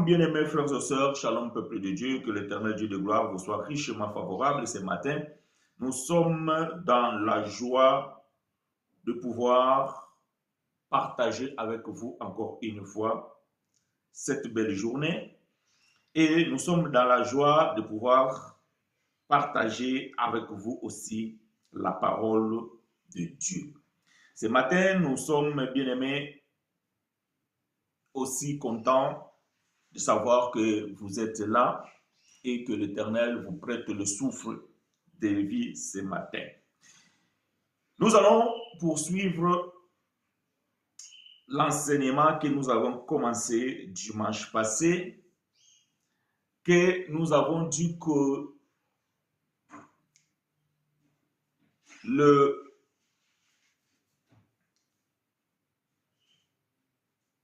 Shalom, bien-aimés frères et sœurs, shalom peuple de Dieu, que l'Éternel Dieu de gloire vous soit richement favorable ce matin. Nous sommes dans la joie de pouvoir partager avec vous encore une fois cette belle journée. Et nous sommes dans la joie de pouvoir partager avec vous aussi la parole de Dieu. Ce matin, nous sommes, bien-aimés, aussi contents de savoir que vous êtes là et que l'Éternel vous prête le souffle de vie ce matin. Nous allons poursuivre l'enseignement que nous avons commencé dimanche passé, que nous avons dit que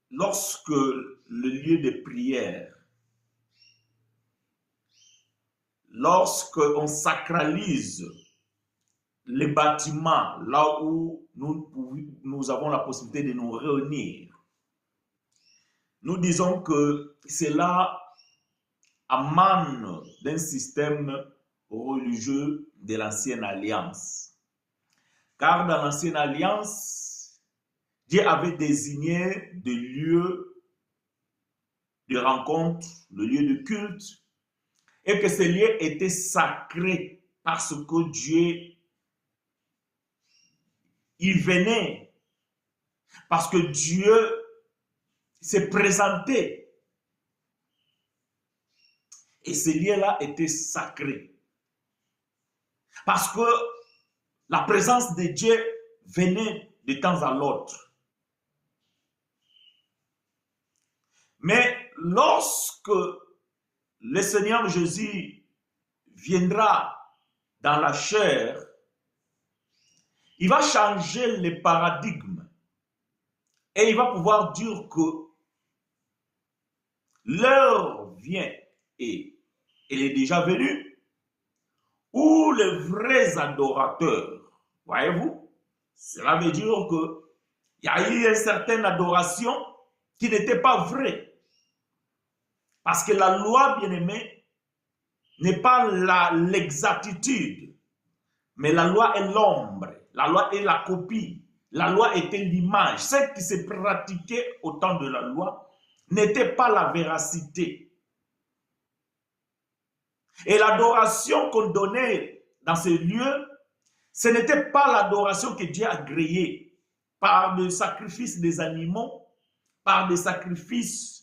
lorsque le lieu de prière, lorsqu'on sacralise les bâtiments, là où nous avons la possibilité de nous réunir, nous disons que cela émane d'un système religieux de l'Ancienne Alliance. Car dans l'Ancienne Alliance, Dieu avait désigné des lieux de rencontre, des lieux de culte, et que ces lieux étaient sacrés parce que Dieu y venait, parce que Dieu s'est présenté. Et ces lieux-là étaient sacrés. Parce que la présence de Dieu venait de temps à l'autre. Mais lorsque le Seigneur Jésus viendra dans la chair, il va changer le paradigme et il va pouvoir dire que l'heure vient et elle est déjà venue où les vrais adorateurs, voyez-vous, cela veut dire qu'il y a eu une certaine adoration qui n'était pas vraie. Parce que la loi, bien-aimée, n'est pas l'exactitude, mais la loi est l'ombre, la loi est la copie, la loi était l'image. Ce qui se pratiquait au temps de la loi n'était pas la véracité. Et l'adoration qu'on donnait dans ces lieux, ce n'était pas l'adoration que Dieu a agréée par le sacrifice des animaux, par des sacrifices.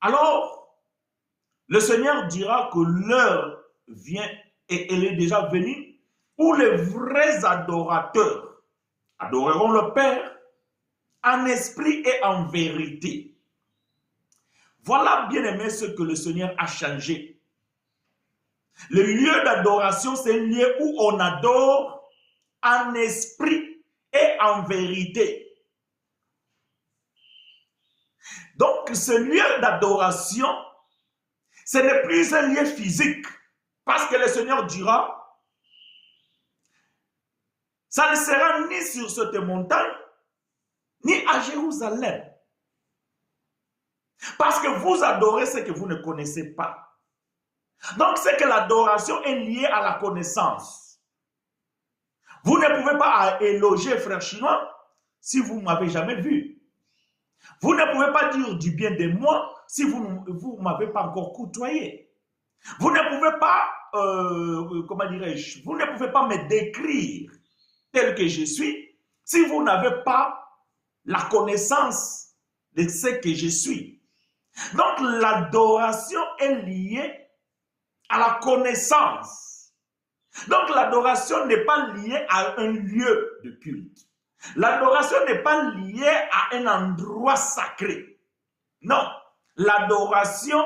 Alors, le Seigneur dira que l'heure vient et elle est déjà venue où les vrais adorateurs adoreront le Père en esprit et en vérité. Voilà, bien aimé, ce que le Seigneur a changé. Le lieu d'adoration, c'est un lieu où on adore en esprit et en vérité. Donc, ce lieu d'adoration, ce n'est plus un lieu physique. Parce que le Seigneur dira, ça ne sera ni sur cette montagne, ni à Jérusalem. Parce que vous adorez ce que vous ne connaissez pas. Donc, c'est que l'adoration est liée à la connaissance. Vous ne pouvez pas éloger frère chinois si vous ne m'avez jamais vu. Vous ne pouvez pas dire du bien de moi si vous ne m'avez pas encore côtoyé. Vous ne pouvez pas, comment dirais-je, vous ne pouvez pas me décrire tel que je suis si vous n'avez pas la connaissance de ce que je suis. Donc, l'adoration est liée à la connaissance. Donc, l'adoration n'est pas liée à un lieu de culte. L'adoration n'est pas liée à un endroit sacré. Non, l'adoration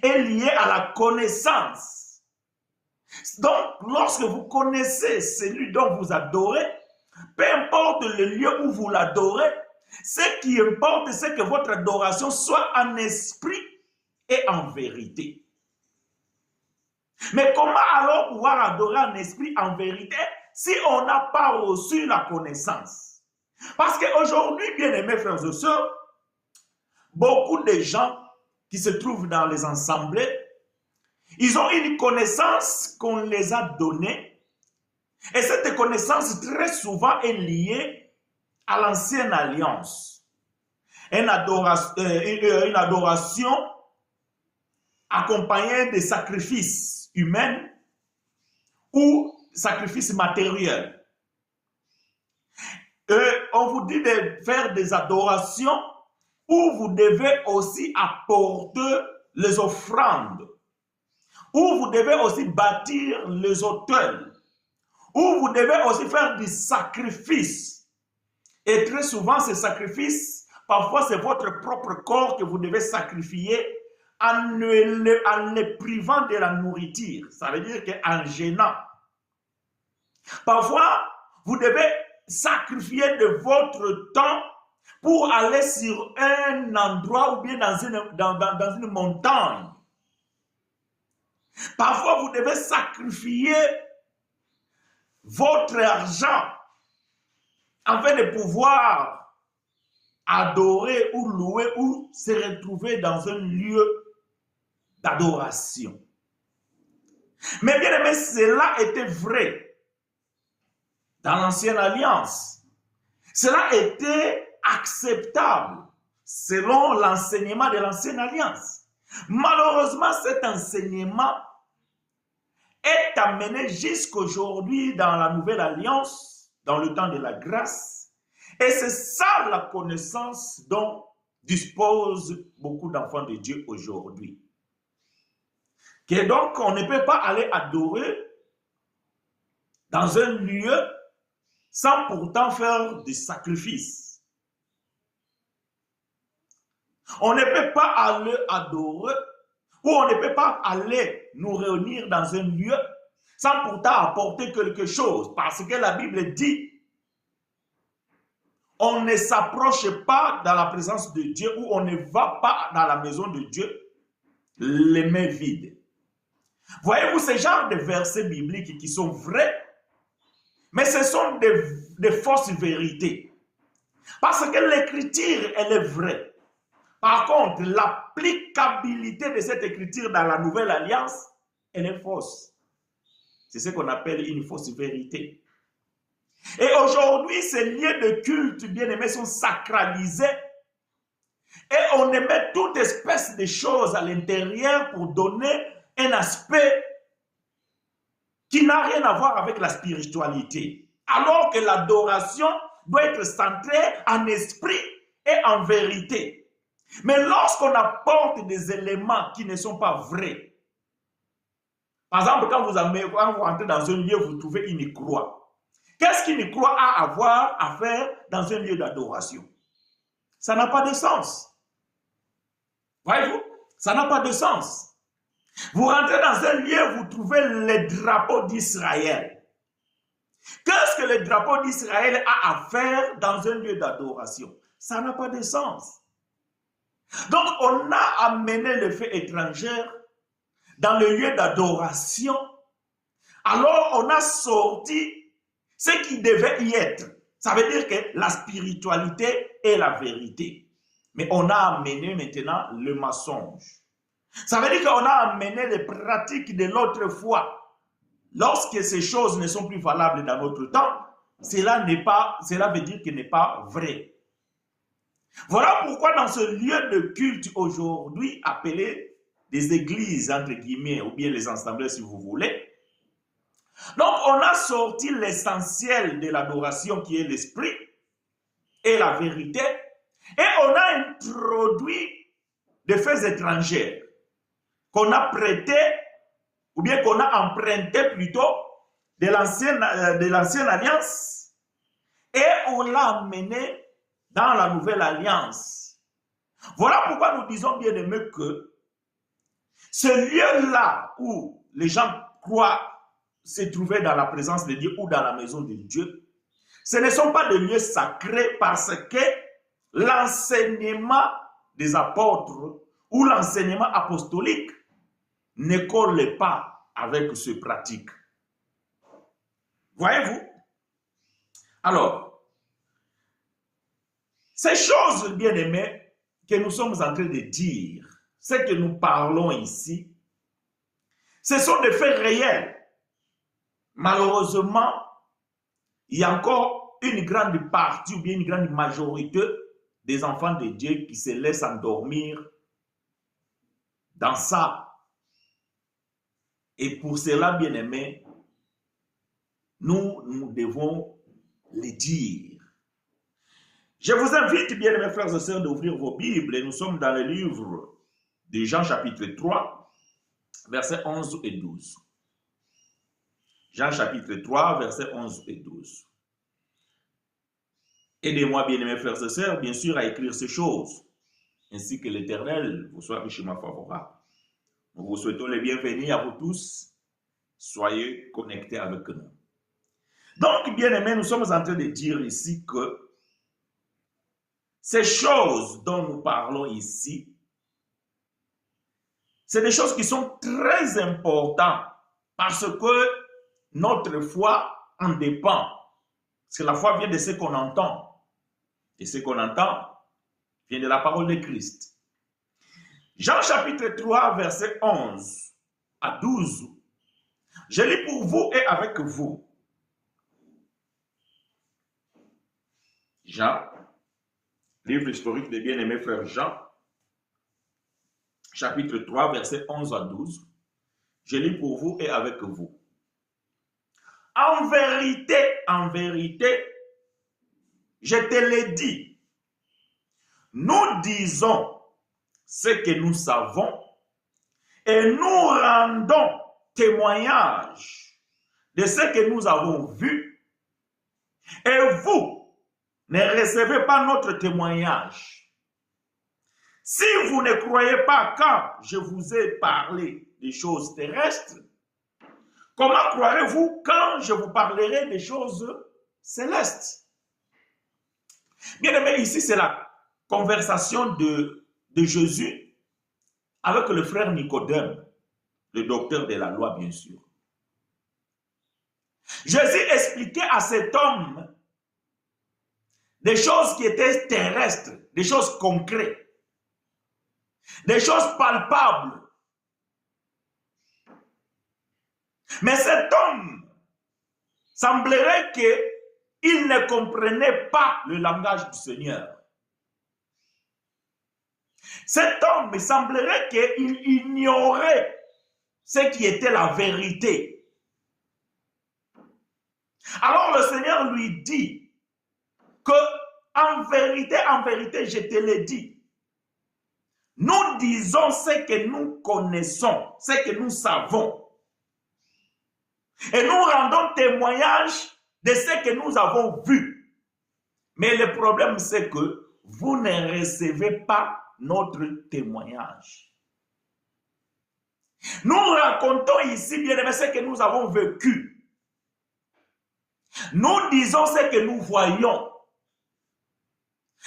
est liée à la connaissance. Donc, lorsque vous connaissez celui dont vous adorez, peu importe le lieu où vous l'adorez, ce qui importe, c'est que votre adoration soit en esprit et en vérité. Mais comment alors pouvoir adorer en esprit, en vérité, si on n'a pas reçu la connaissance? Parce qu'aujourd'hui, bien aimés frères et sœurs, beaucoup de gens qui se trouvent dans les assemblées, ils ont une connaissance qu'on les a donnée. Et cette connaissance, très souvent, est liée à l'ancienne alliance. Une adoration accompagnée de sacrifices humains ou sacrifices matériels. On vous dit de faire des adorations où vous devez aussi apporter les offrandes, où vous devez aussi bâtir les autels, où vous devez aussi faire des sacrifices. Et très souvent, ces sacrifices, parfois c'est votre propre corps que vous devez sacrifier en le privant de la nourriture. Ça veut dire qu'en gênant. Parfois, vous devez sacrifier de votre temps pour aller sur un endroit ou bien dans une montagne. Parfois, vous devez sacrifier votre argent afin de pouvoir adorer ou louer ou se retrouver dans un lieu d'adoration. Mais bien aimé, cela était vrai dans l'ancienne alliance. Cela était acceptable selon l'enseignement de l'ancienne alliance. Malheureusement, cet enseignement est amené jusqu'aujourd'hui dans la nouvelle alliance, dans le temps de la grâce. Et c'est ça la connaissance dont disposent beaucoup d'enfants de Dieu aujourd'hui. Que donc on ne peut pas aller adorer dans un lieu sans pourtant faire des sacrifices. On ne peut pas aller adorer ou on ne peut pas aller nous réunir dans un lieu sans pourtant apporter quelque chose. Parce que la Bible dit, on ne s'approche pas dans la présence de Dieu ou on ne va pas dans la maison de Dieu les mains vides. Voyez-vous ce genre de versets bibliques qui sont vrais, mais ce sont des fausses vérités. Parce que l'écriture, elle est vraie. Par contre, l'applicabilité de cette écriture dans la nouvelle alliance, elle est fausse. C'est ce qu'on appelle une fausse vérité. Et aujourd'hui, ces lieux de culte, bien aimés, sont sacralisés. Et on met toute espèce de choses à l'intérieur pour donner un aspect qui n'a rien à voir avec la spiritualité. Alors que l'adoration doit être centrée en esprit et en vérité. Mais lorsqu'on apporte des éléments qui ne sont pas vrais, par exemple, quand vous entrez dans un lieu, vous trouvez une croix. Qu'est-ce qu'une croix a à voir à faire dans un lieu d'adoration? Ça n'a pas de sens. Voyez-vous? Ça n'a pas de sens. Vous rentrez dans un lieu, vous trouvez le drapeau d'Israël. Qu'est-ce que le drapeau d'Israël a à faire dans un lieu d'adoration? Ça n'a pas de sens. Donc, on a amené le fait étranger dans le lieu d'adoration. Alors, on a sorti ce qui devait y être. Ça veut dire que la spiritualité est la vérité. Mais on a amené maintenant le mensonge. Ça veut dire qu'on a amené les pratiques de l'autre foi. Lorsque ces choses ne sont plus valables dans notre temps, cela veut dire qu'il n'est pas vrai. Voilà pourquoi dans ce lieu de culte aujourd'hui, appelé des églises, entre guillemets, ou bien les assemblées si vous voulez, donc on a sorti l'essentiel de l'adoration qui est l'esprit et la vérité, et on a introduit des faits étrangers qu'on a prêtés, ou bien qu'on a emprunté plutôt de l'ancienne alliance, et on l'a amené dans la nouvelle alliance. Voilà pourquoi nous disons bien aimé que ce lieu-là où les gens croient se trouver dans la présence de Dieu ou dans la maison de Dieu, ce ne sont pas des lieux sacrés parce que l'enseignement des apôtres ou l'enseignement apostolique ne colle pas avec ces pratiques. Voyez-vous? Alors, ces choses, bien aimées, que nous sommes en train de dire, ce que nous parlons ici, ce sont des faits réels. Malheureusement, il y a encore une grande partie ou bien une grande majorité des enfants de Dieu qui se laissent endormir dans ça. Et pour cela, bien aimé, nous devons le dire. Je vous invite, bien aimés frères et sœurs, d'ouvrir vos Bibles. Et nous sommes dans le livre de Jean chapitre 3, versets 11 et 12. Jean chapitre 3, versets 11 et 12. Aidez-moi, bien aimés frères et sœurs, bien sûr, à écrire ces choses, ainsi que l'Éternel vous soit richement favorable. Nous vous souhaitons les bienvenus à vous tous. Soyez connectés avec nous. Donc, bien aimés, nous sommes en train de dire ici que ces choses dont nous parlons ici, c'est des choses qui sont très importantes parce que notre foi en dépend. Parce que la foi vient de ce qu'on entend. Et ce qu'on entend vient de la parole de Christ. Jean chapitre 3, verset 11 à 12. Je lis pour vous et avec vous. Jean, livre historique des bien-aimés frères Jean, chapitre 3, verset 11 à 12. Je lis pour vous et avec vous. En vérité, je te l'ai dit, nous disons ce que nous savons et nous rendons témoignage de ce que nous avons vu et vous ne recevez pas notre témoignage. Si vous ne croyez pas quand je vous ai parlé des choses terrestres, comment croirez-vous quand je vous parlerai des choses célestes? Bien aimé, ici c'est la conversation de Jésus avec le frère Nicodème, le docteur de la loi, bien sûr. Jésus expliquait à cet homme des choses qui étaient terrestres, des choses concrètes, des choses palpables. Mais cet homme semblerait qu'il ne comprenait pas le langage du Seigneur. Cet homme, il semblerait qu'il ignorait ce qui était la vérité. Alors le Seigneur lui dit que en vérité, je te l'ai dit. Nous disons ce que nous connaissons, ce que nous savons. Et nous rendons témoignage de ce que nous avons vu. Mais le problème, c'est que vous ne recevez pas notre témoignage. Nous racontons ici, bien aimé, ce que nous avons vécu. Nous disons ce que nous voyons.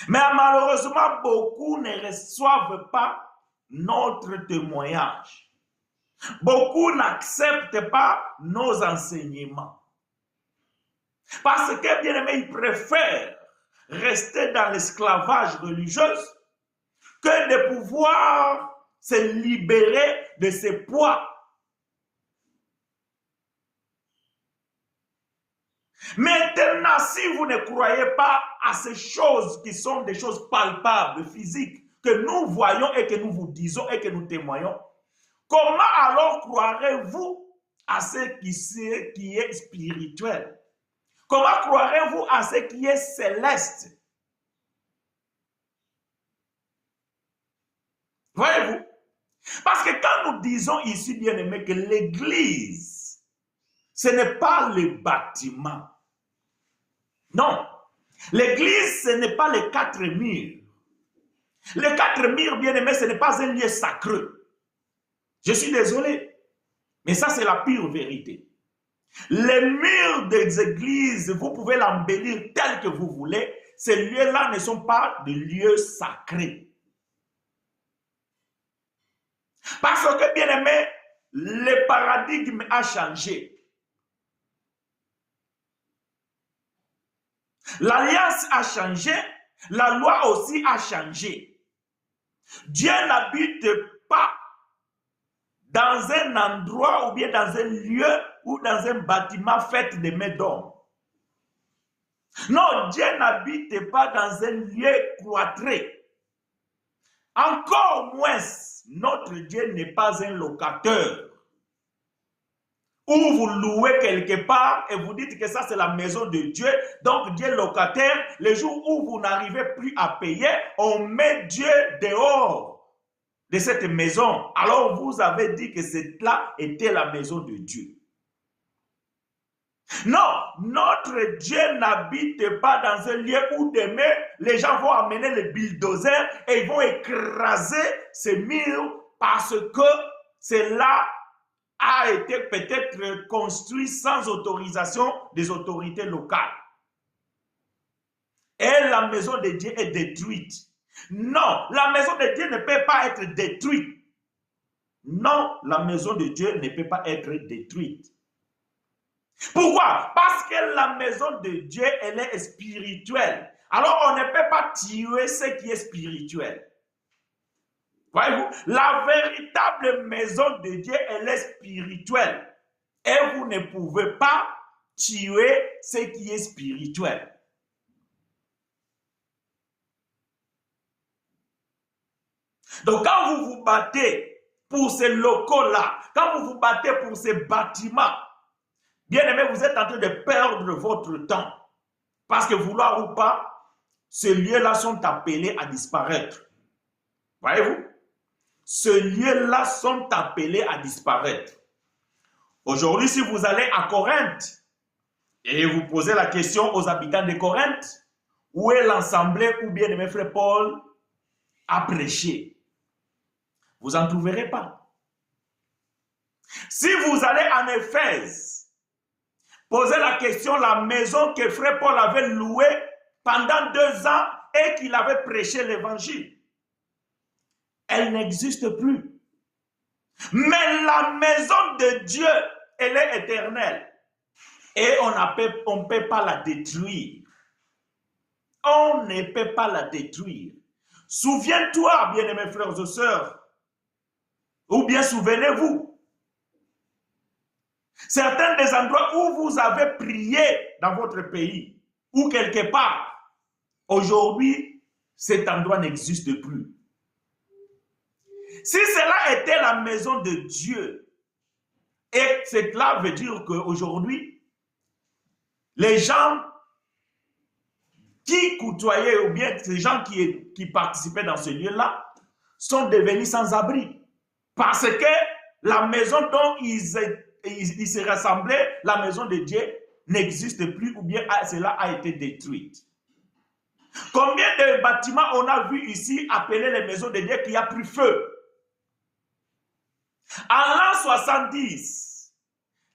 Mais malheureusement, beaucoup ne reçoivent pas notre témoignage. Beaucoup n'acceptent pas nos enseignements. Parce que, bien aimé, ils préfèrent rester dans l'esclavage religieux que de pouvoir se libérer de ces poids. Maintenant, si vous ne croyez pas à ces choses qui sont des choses palpables, physiques, que nous voyons et que nous vous disons et que nous témoignons, comment alors croirez-vous à ce qui est spirituel? Comment croirez-vous à ce qui est céleste? Voyez-vous? Parce que quand nous disons ici, bien aimé, que l'église, ce n'est pas le bâtiment. Non. L'église, ce n'est pas les 4 murs. Les 4 murs, bien aimé, ce n'est pas un lieu sacré. Je suis désolé. Mais ça, c'est la pure vérité. Les murs des églises, vous pouvez l'embellir tel que vous voulez. Ces lieux-là ne sont pas des lieux sacrés. Parce que, bien aimé, le paradigme a changé. L'alliance a changé, la loi aussi a changé. Dieu n'habite pas dans un endroit ou bien dans un lieu ou dans un bâtiment fait de mains d'hommes. Non, Dieu n'habite pas dans un lieu cloîtré. Encore moins, notre Dieu n'est pas un locateur. Où vous louez quelque part et vous dites que ça c'est la maison de Dieu, donc Dieu est locataire. Le jour où vous n'arrivez plus à payer, on met Dieu dehors de cette maison. Alors vous avez dit que cela était la maison de Dieu. Non, notre Dieu n'habite pas dans un lieu où demain les gens vont amener les bulldozers et ils vont écraser ces murs parce que cela a été peut-être construit sans autorisation des autorités locales. Et la maison de Dieu est détruite. Non, la maison de Dieu ne peut pas être détruite. Non, la maison de Dieu ne peut pas être détruite. Pourquoi? Parce que la maison de Dieu, elle est spirituelle. Alors, on ne peut pas tuer ce qui est spirituel. Voyez-vous, la véritable maison de Dieu, elle est spirituelle. Et vous ne pouvez pas tuer ce qui est spirituel. Donc, quand vous vous battez pour ces locaux-là, quand vous vous battez pour ces bâtiments, bien aimé, vous êtes en train de perdre votre temps. Parce que vouloir ou pas, ces lieux-là sont appelés à disparaître. Voyez-vous? Ces lieux-là sont appelés à disparaître. Aujourd'hui, si vous allez à Corinthe et vous posez la question aux habitants de Corinthe, où est l'assemblée où bien aimé frère Paul a prêché? Vous n'en trouverez pas. Si vous allez en Éphèse, posez la question, la maison que frère Paul avait louée pendant 2 ans et qu'il avait prêché l'évangile, elle n'existe plus. Mais la maison de Dieu, elle est éternelle. Et on ne peut pas la détruire. On ne peut pas la détruire. Souviens-toi, bien-aimés frères et sœurs, ou bien souvenez-vous, certains des endroits où vous avez prié dans votre pays, ou quelque part, aujourd'hui, cet endroit n'existe plus. Si cela était la maison de Dieu, et cela veut dire qu'aujourd'hui, les gens qui côtoyaient, ou bien les gens qui participaient dans ce lieu-là, sont devenus sans abri. Parce que la maison dont ils se rassemblaient, la maison de Dieu, n'existe plus, ou bien cela a été détruite. Combien de bâtiments on a vu ici appelés les maisons de Dieu qui a pris feu? En l'an 70,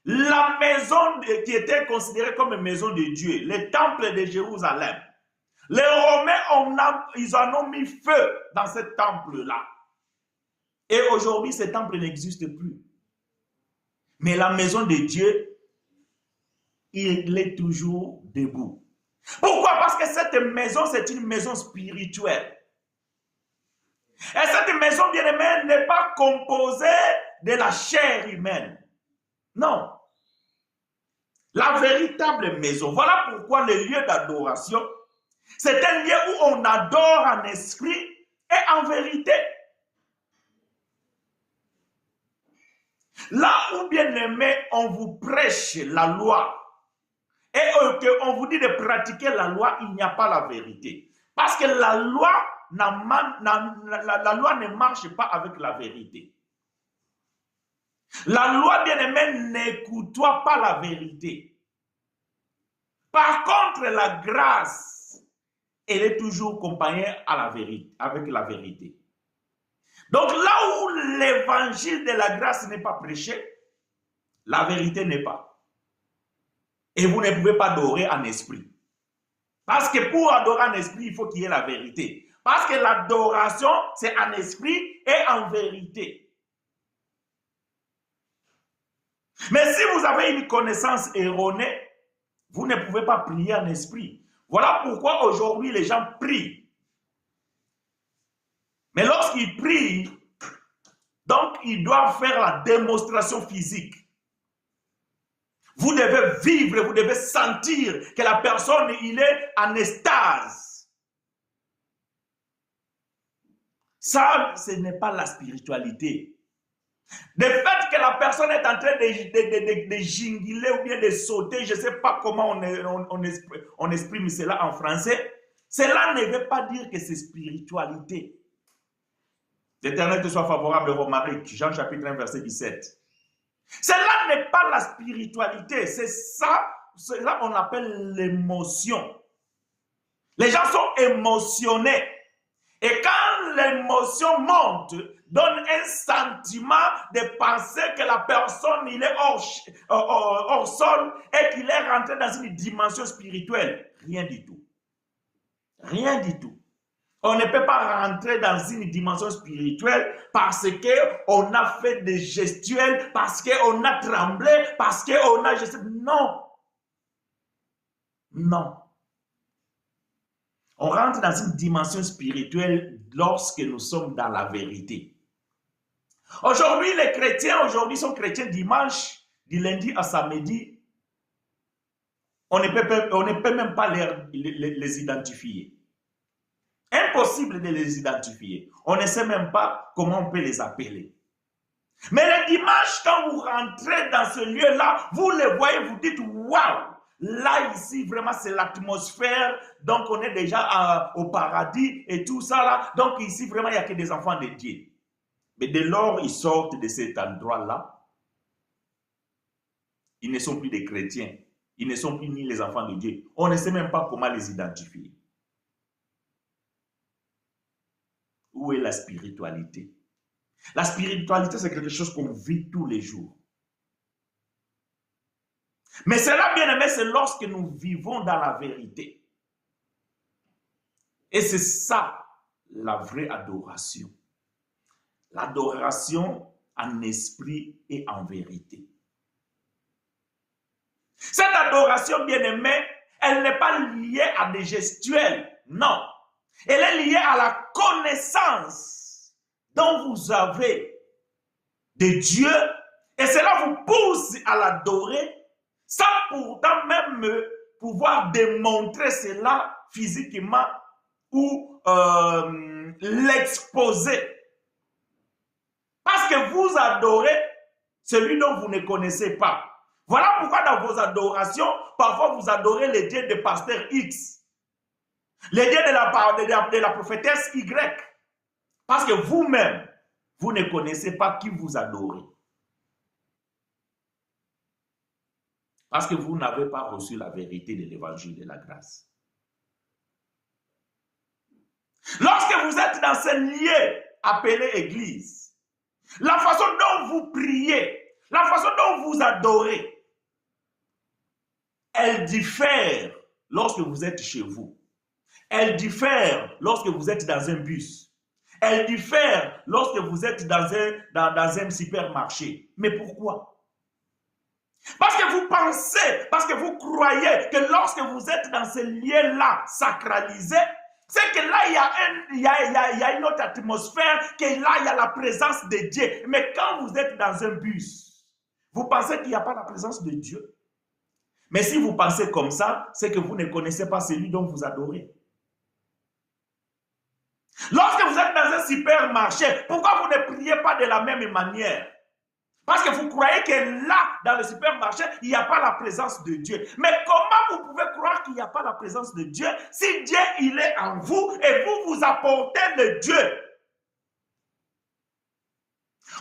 la maison qui était considérée comme une maison de Dieu, le temple de Jérusalem, les Romains, ils en ont mis feu dans ce temple-là. Et aujourd'hui, ce temple n'existe plus. Mais la maison de Dieu, il est toujours debout. Pourquoi? Parce que cette maison, c'est une maison spirituelle. Et cette maison bien-aimée n'est pas composée de la chair humaine. Non. La véritable maison. Voilà pourquoi le lieu d'adoration, c'est un lieu où on adore en esprit et en vérité. Là où, bien aimé, on vous prêche la loi et qu'on vous dit de pratiquer la loi, il n'y a pas la vérité. Parce que la loi ne marche pas avec la vérité. La loi, bien aimé, n'écoute-toi pas la vérité. Par contre, la grâce, elle est toujours accompagnée à la vérité, avec la vérité. Donc là où l'évangile de la grâce n'est pas prêché, la vérité n'est pas. Et vous ne pouvez pas adorer en esprit. Parce que pour adorer en esprit, il faut qu'il y ait la vérité. Parce que l'adoration, c'est en esprit et en vérité. Mais si vous avez une connaissance erronée, vous ne pouvez pas prier en esprit. Voilà pourquoi aujourd'hui les gens prient. Mais lorsqu'il prie, donc il doit faire la démonstration physique. Vous devez vivre, vous devez sentir que la personne, il est en extase. Ça, ce n'est pas la spiritualité. Le fait que la personne est en train de jingler ou bien de sauter, je ne sais pas comment on exprime cela en français, cela ne veut pas dire que c'est spiritualité. L'Éternel te soit favorable, Romaric, Jean chapitre 1, verset 17. Cela n'est pas la spiritualité, c'est ça, cela on appelle l'émotion. Les gens sont émotionnés. Et quand l'émotion monte, donne un sentiment de penser que la personne il est hors sol et qu'il est rentré dans une dimension spirituelle. Rien du tout. Rien du tout. On ne peut pas rentrer dans une dimension spirituelle parce qu'on a fait des gestuels, parce qu'on a tremblé, parce qu'on a... Non. Non. On rentre dans une dimension spirituelle lorsque nous sommes dans la vérité. Aujourd'hui, les chrétiens, sont chrétiens dimanche, du lundi à samedi. On ne peut même pas les identifier. Impossible de les identifier. On ne sait même pas comment on peut les appeler. Mais le dimanche, quand vous rentrez dans ce lieu-là, vous les voyez, vous dites, waouh! Là, ici, vraiment, c'est l'atmosphère. Donc, on est déjà au paradis et tout ça là. Donc, ici, vraiment, il n'y a que des enfants de Dieu. Mais dès lors, ils sortent de cet endroit-là. Ils ne sont plus des chrétiens. Ils ne sont plus ni les enfants de Dieu. On ne sait même pas comment les identifier. Où est la spiritualité? La spiritualité, c'est quelque chose qu'on vit tous les jours. Mais cela, bien aimé, c'est lorsque nous vivons dans la vérité. Et c'est ça, la vraie adoration. L'adoration en esprit et en vérité. Cette adoration, bien aimé, elle n'est pas liée à des gestuels, non. Elle est liée à la connaissance dont vous avez de Dieu et cela vous pousse à l'adorer sans pourtant même pouvoir démontrer cela physiquement ou l'exposer. Parce que vous adorez celui dont vous ne connaissez pas. Voilà pourquoi dans vos adorations, parfois vous adorez les dieux de pasteur X, les dieux de la prophétesse Y. Parce que vous-même, vous ne connaissez pas qui vous adorez. Parce que vous n'avez pas reçu la vérité de l'évangile de la grâce. Lorsque vous êtes dans ce lieu appelé église, la façon dont vous priez, la façon dont vous adorez, elle diffère lorsque vous êtes chez vous. Elle diffère lorsque vous êtes dans un bus. Elle diffère lorsque vous êtes dans un supermarché. Mais pourquoi? Parce que vous pensez, parce que vous croyez que lorsque vous êtes dans ce lieu-là sacralisé, c'est que là, il y a une autre atmosphère, que là, il y a la présence de Dieu. Mais quand vous êtes dans un bus, vous pensez qu'il n'y a pas la présence de Dieu. Mais si vous pensez comme ça, c'est que vous ne connaissez pas celui dont vous adorez. Lorsque vous êtes dans un supermarché, pourquoi vous ne priez pas de la même manière? Parce que vous croyez que là, dans le supermarché, il n'y a pas la présence de Dieu. Mais comment vous pouvez croire qu'il n'y a pas la présence de Dieu si Dieu, il est en vous et vous, vous apportez le Dieu?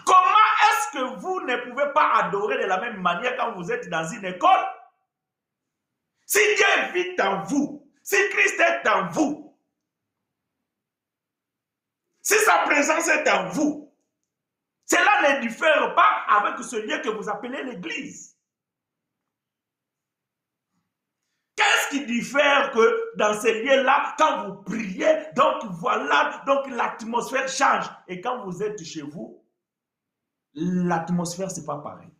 Comment est-ce que vous ne pouvez pas adorer de la même manière quand vous êtes dans une école? Si Dieu vit en vous, si Christ est en vous, si sa présence est en vous, cela ne diffère pas avec ce lieu que vous appelez l'église. Qu'est-ce qui diffère que dans ces lieux-là, quand vous priez, donc voilà, donc l'atmosphère change. Et quand vous êtes chez vous, l'atmosphère, ce n'est pas pareil.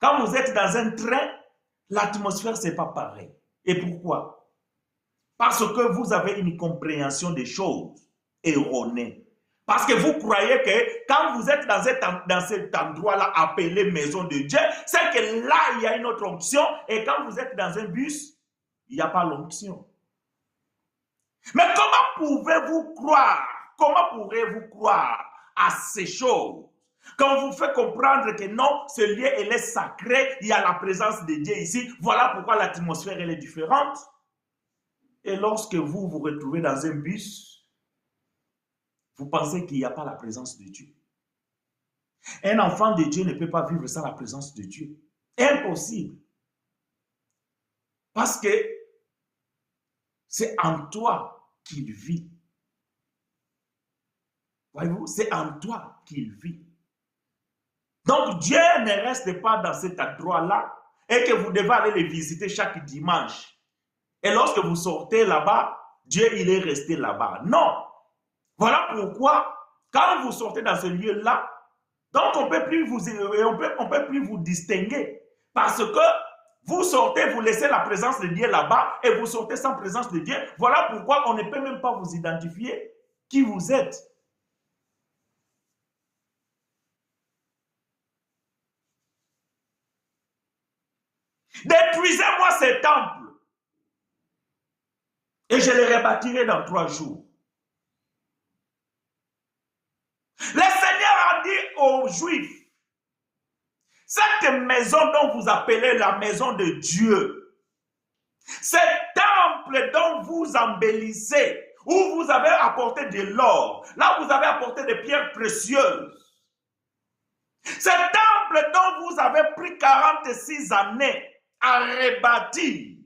Quand vous êtes dans un train, l'atmosphère, ce n'est pas pareil. Et pourquoi? Parce que vous avez une compréhension des choses erronée. Parce que vous croyez que quand vous êtes dans cet endroit-là appelé maison de Dieu, c'est que là, il y a une autre onction. Et quand vous êtes dans un bus, il n'y a pas l'onction. Mais comment pourrez-vous croire à ces choses quand on vous fait comprendre que non, ce lieu est sacré, il y a la présence de Dieu ici, voilà pourquoi l'atmosphère elle est différente. Et lorsque vous vous retrouvez dans un bus, vous pensez qu'il n'y a pas la présence de Dieu. Un enfant de Dieu ne peut pas vivre sans la présence de Dieu. Impossible. Parce que c'est en toi qu'il vit. Voyez-vous, c'est en toi qu'il vit. Donc Dieu ne reste pas dans cet endroit-là et que vous devez aller le visiter chaque dimanche. Et lorsque vous sortez là-bas, Dieu il est resté là-bas. Non. Voilà pourquoi, quand vous sortez dans ce lieu-là, donc on peut plus vous distinguer. Parce que vous sortez, vous laissez la présence de Dieu là-bas et vous sortez sans présence de Dieu. Voilà pourquoi on ne peut même pas vous identifier qui vous êtes. Détruisez-moi ces temples et je les rebâtirai dans 3 jours. Le Seigneur a dit aux Juifs, cette maison dont vous appelez la maison de Dieu, ce temple dont vous embellissez, où vous avez apporté de l'or, là vous avez apporté des pierres précieuses, ce temple dont vous avez pris 46 années à rebâtir,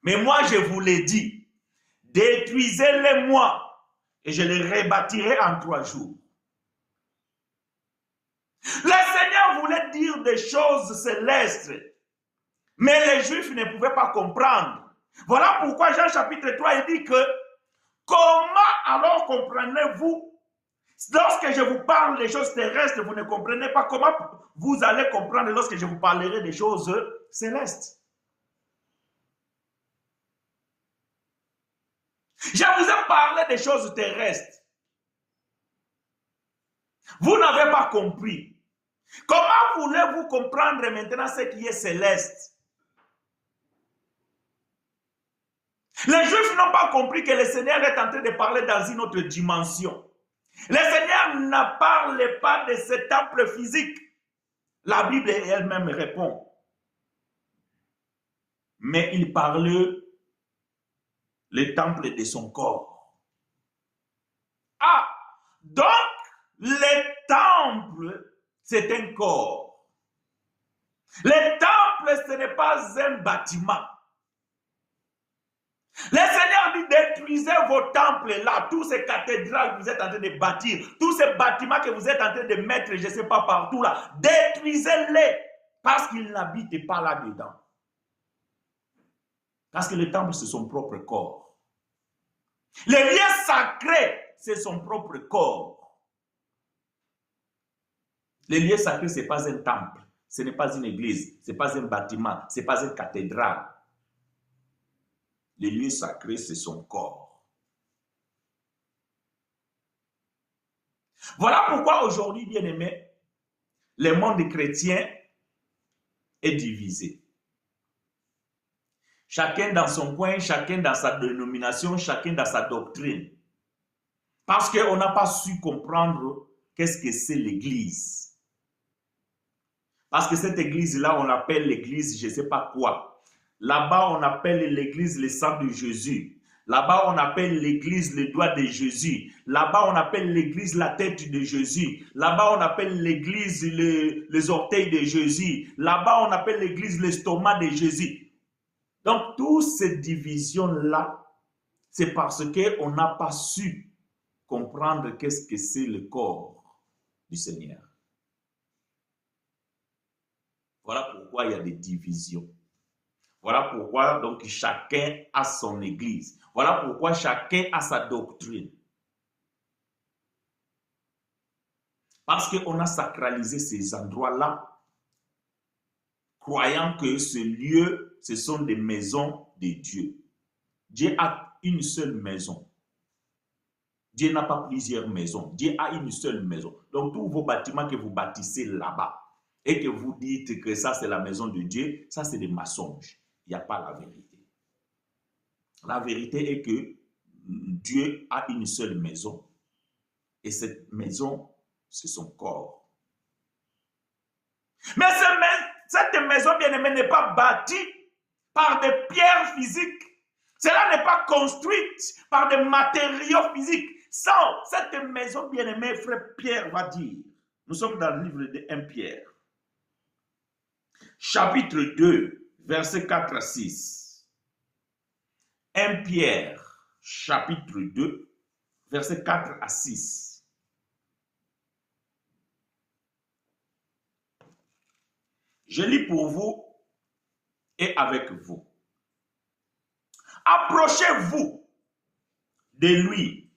mais moi je vous l'ai dit, détruisez-les moi et je les rebâtirai en 3 jours. Le Seigneur voulait dire des choses célestes, mais les Juifs ne pouvaient pas comprendre. Voilà pourquoi Jean chapitre 3 il dit que comment alors comprenez-vous lorsque je vous parle des choses terrestres, vous ne comprenez pas comment vous allez comprendre lorsque je vous parlerai des choses célestes. Je vous ai parlé des choses terrestres. Vous n'avez pas compris. Comment voulez-vous comprendre maintenant ce qui est céleste? Les Juifs n'ont pas compris que le Seigneur est en train de parler dans une autre dimension. Le Seigneur ne parle pas de ce temple physique. La Bible elle-même répond. Mais il parle le temple de son corps. Ah, donc le temple, c'est un corps. Le temple, ce n'est pas un bâtiment. Le Seigneur dit détruisez vos temples là, tous ces cathédrales que vous êtes en train de bâtir, tous ces bâtiments que vous êtes en train de mettre, je ne sais pas partout là, détruisez-les parce qu'ils n'habitent pas là-dedans. Parce que le temple, c'est son propre corps. Le lieu sacré, c'est son propre corps. Le lieu sacré, ce n'est pas un temple, ce n'est pas une église, ce n'est pas un bâtiment, ce n'est pas une cathédrale. Le lieu sacré, c'est son corps. Voilà pourquoi aujourd'hui, bien-aimés, le monde chrétien est divisé. Chacun dans son coin, chacun dans sa dénomination, chacun dans sa doctrine. Parce qu'on n'a pas su comprendre qu'est-ce que c'est l'église. Parce que cette église-là, on l'appelle l'église je ne sais pas quoi. Là-bas, on appelle l'église le sang de Jésus. Là-bas, on appelle l'église le doigt de Jésus. Là-bas, on appelle l'église la tête de Jésus. Là-bas, on appelle l'église les orteils de Jésus. Là-bas, on appelle l'église l'estomac de Jésus. Donc, toutes ces divisions-là, c'est parce qu'on n'a pas su comprendre qu'est-ce que c'est le corps du Seigneur. Voilà pourquoi il y a des divisions. Voilà pourquoi donc chacun a son église. Voilà pourquoi chacun a sa doctrine. Parce qu'on a sacralisé ces endroits-là, croyant que ce lieu, ce sont des maisons de Dieu. Dieu a une seule maison. Dieu n'a pas plusieurs maisons. Dieu a une seule maison. Donc, tous vos bâtiments que vous bâtissez là-bas et que vous dites que ça, c'est la maison de Dieu, ça, c'est des mensonges. Il n'y a pas la vérité. La vérité est que Dieu a une seule maison et cette maison, c'est son corps. Mais cette maison, bien aimée, n'est pas bâtie par des pierres physiques. Cela n'est pas construite par des matériaux physiques. Sans cette maison, bien aimée, frère Pierre va dire. Nous sommes dans le livre de 1 Pierre. Chapitre 2, versets 4 à 6. 1 Pierre, chapitre 2, versets 4 à 6. Je lis pour vous et avec vous. Approchez-vous de lui,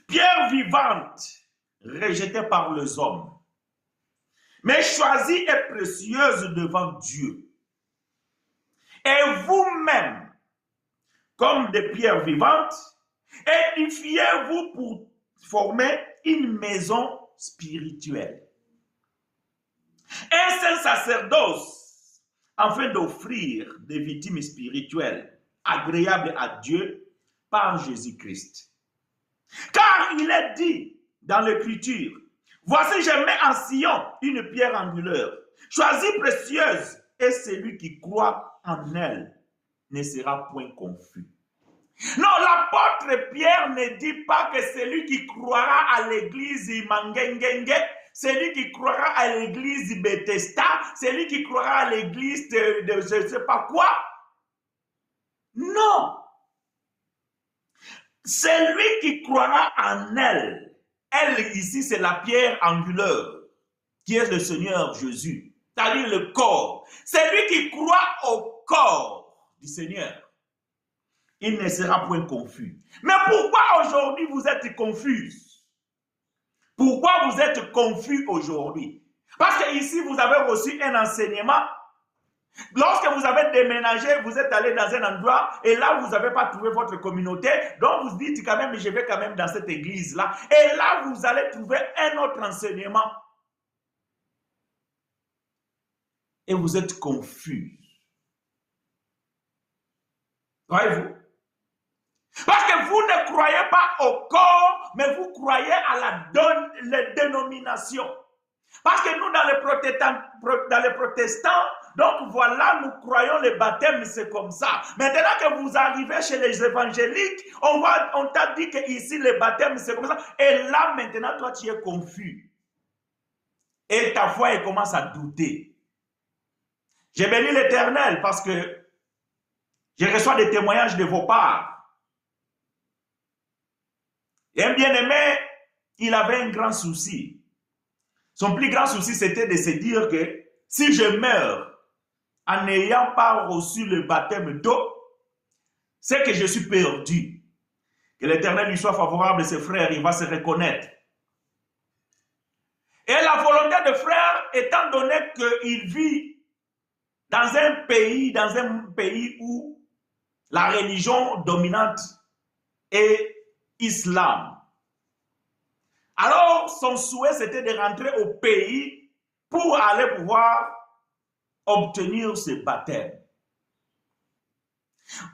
pierre vivante, rejetée par les hommes, mais choisie et précieuse devant Dieu. Et vous-même, comme des pierres vivantes, édifiez-vous pour former une maison spirituelle. Un saint sacerdoce, afin d'offrir des victimes spirituelles agréables à Dieu par Jésus-Christ. Car il est dit dans l'Écriture, voici je mets en Sion une pierre angulaire, choisie précieuse, et celui qui croit en elle ne sera point confus. Non, l'apôtre Pierre ne dit pas que celui qui croira à l'église Mangengenge, celui qui croira à l'église Bethesda, celui qui croira à l'église de je ne sais pas quoi. Non. Celui qui croira en elle, elle ici c'est la pierre angulaire, qui est le Seigneur Jésus, c'est-à-dire le corps. Celui qui croit au corps du Seigneur, il ne sera point confus. Mais pourquoi aujourd'hui vous êtes confus? Pourquoi vous êtes confus aujourd'hui? Parce que ici vous avez reçu un enseignement. Lorsque vous avez déménagé, vous êtes allé dans un endroit et là vous n'avez pas trouvé votre communauté. Donc vous dites quand même, je vais quand même dans cette église-là. Et là vous allez trouver un autre enseignement. Et vous êtes confus. Voyez-vous? Parce que vous ne croyez pas au corps, mais vous croyez à la dénomination. Parce que nous, dans les protestants, donc voilà, nous croyons le baptême, c'est comme ça. Maintenant que vous arrivez chez les évangéliques, on t'a dit que ici le baptême, c'est comme ça. Et là, maintenant, toi, tu es confus. Et ta foi, elle commence à douter. J'ai béni l'Éternel parce que je reçois des témoignages de vos parts. Et un bien-aimé, il avait un grand souci. Son plus grand souci, c'était de se dire que si je meurs en n'ayant pas reçu le baptême d'eau, c'est que je suis perdu. Que l'Éternel lui soit favorable, ses frères, il va se reconnaître. Et la volonté de frère, étant donné qu'il vit dans un pays où la religion dominante est islam. Alors, son souhait, c'était de rentrer au pays pour aller pouvoir obtenir ce baptême.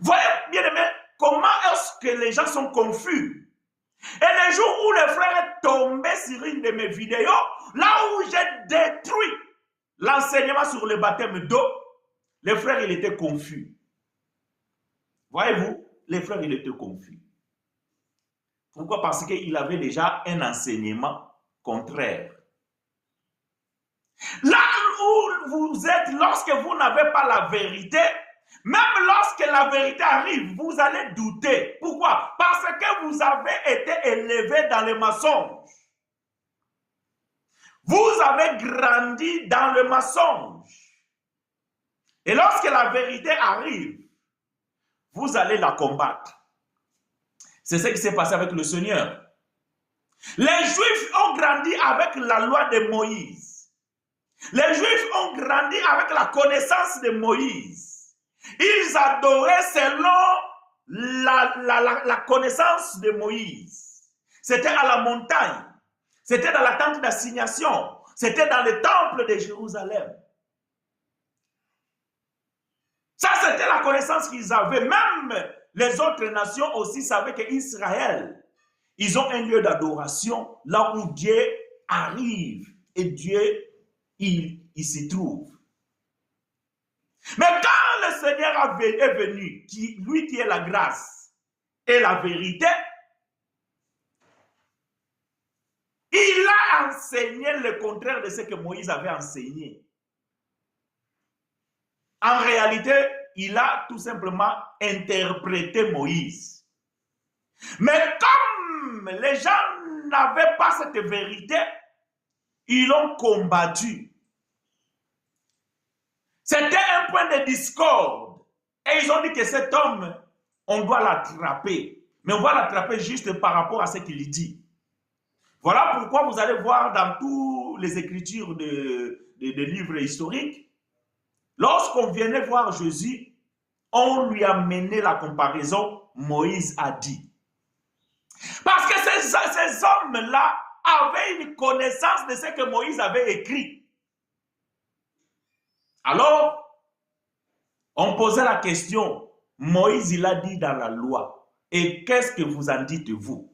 Voyez, bien aimé, comment est-ce que les gens sont confus. Et le jour où le frère est tombé sur une de mes vidéos, là où j'ai détruit l'enseignement sur le baptême d'eau, le frère, il était confus. Voyez-vous, le frère, il était confus. Pourquoi? Parce qu'il avait déjà un enseignement contraire. Là où vous êtes, lorsque vous n'avez pas la vérité, même lorsque la vérité arrive, vous allez douter. Pourquoi? Parce que vous avez été élevé dans le mensonge. Vous avez grandi dans le mensonge. Et lorsque la vérité arrive, vous allez la combattre. C'est ce qui s'est passé avec le Seigneur. Les Juifs ont grandi avec la loi de Moïse. Les Juifs ont grandi avec la connaissance de Moïse. Ils adoraient selon la connaissance de Moïse. C'était à la montagne. C'était dans la tente d'assignation. C'était dans le temple de Jérusalem. Ça, c'était la connaissance qu'ils avaient. Même les autres nations aussi savaient qu'Israël, ils ont un lieu d'adoration là où Dieu arrive et Dieu, il s'y trouve. Mais quand le Seigneur est venu, lui qui est la grâce et la vérité, il a enseigné le contraire de ce que Moïse avait enseigné. En réalité, il a tout simplement interprété Moïse. Mais comme les gens n'avaient pas cette vérité, ils l'ont combattu. C'était un point de discorde. Et ils ont dit que cet homme, on doit l'attraper. Mais on va l'attraper juste par rapport à ce qu'il dit. Voilà pourquoi vous allez voir dans toutes les écritures de livres historiques, lorsqu'on venait voir Jésus, on lui a mené la comparaison, Moïse a dit. Parce que ces hommes-là avaient une connaissance de ce que Moïse avait écrit. Alors, on posait la question, Moïse, il a dit dans la loi, et qu'est-ce que vous en dites vous?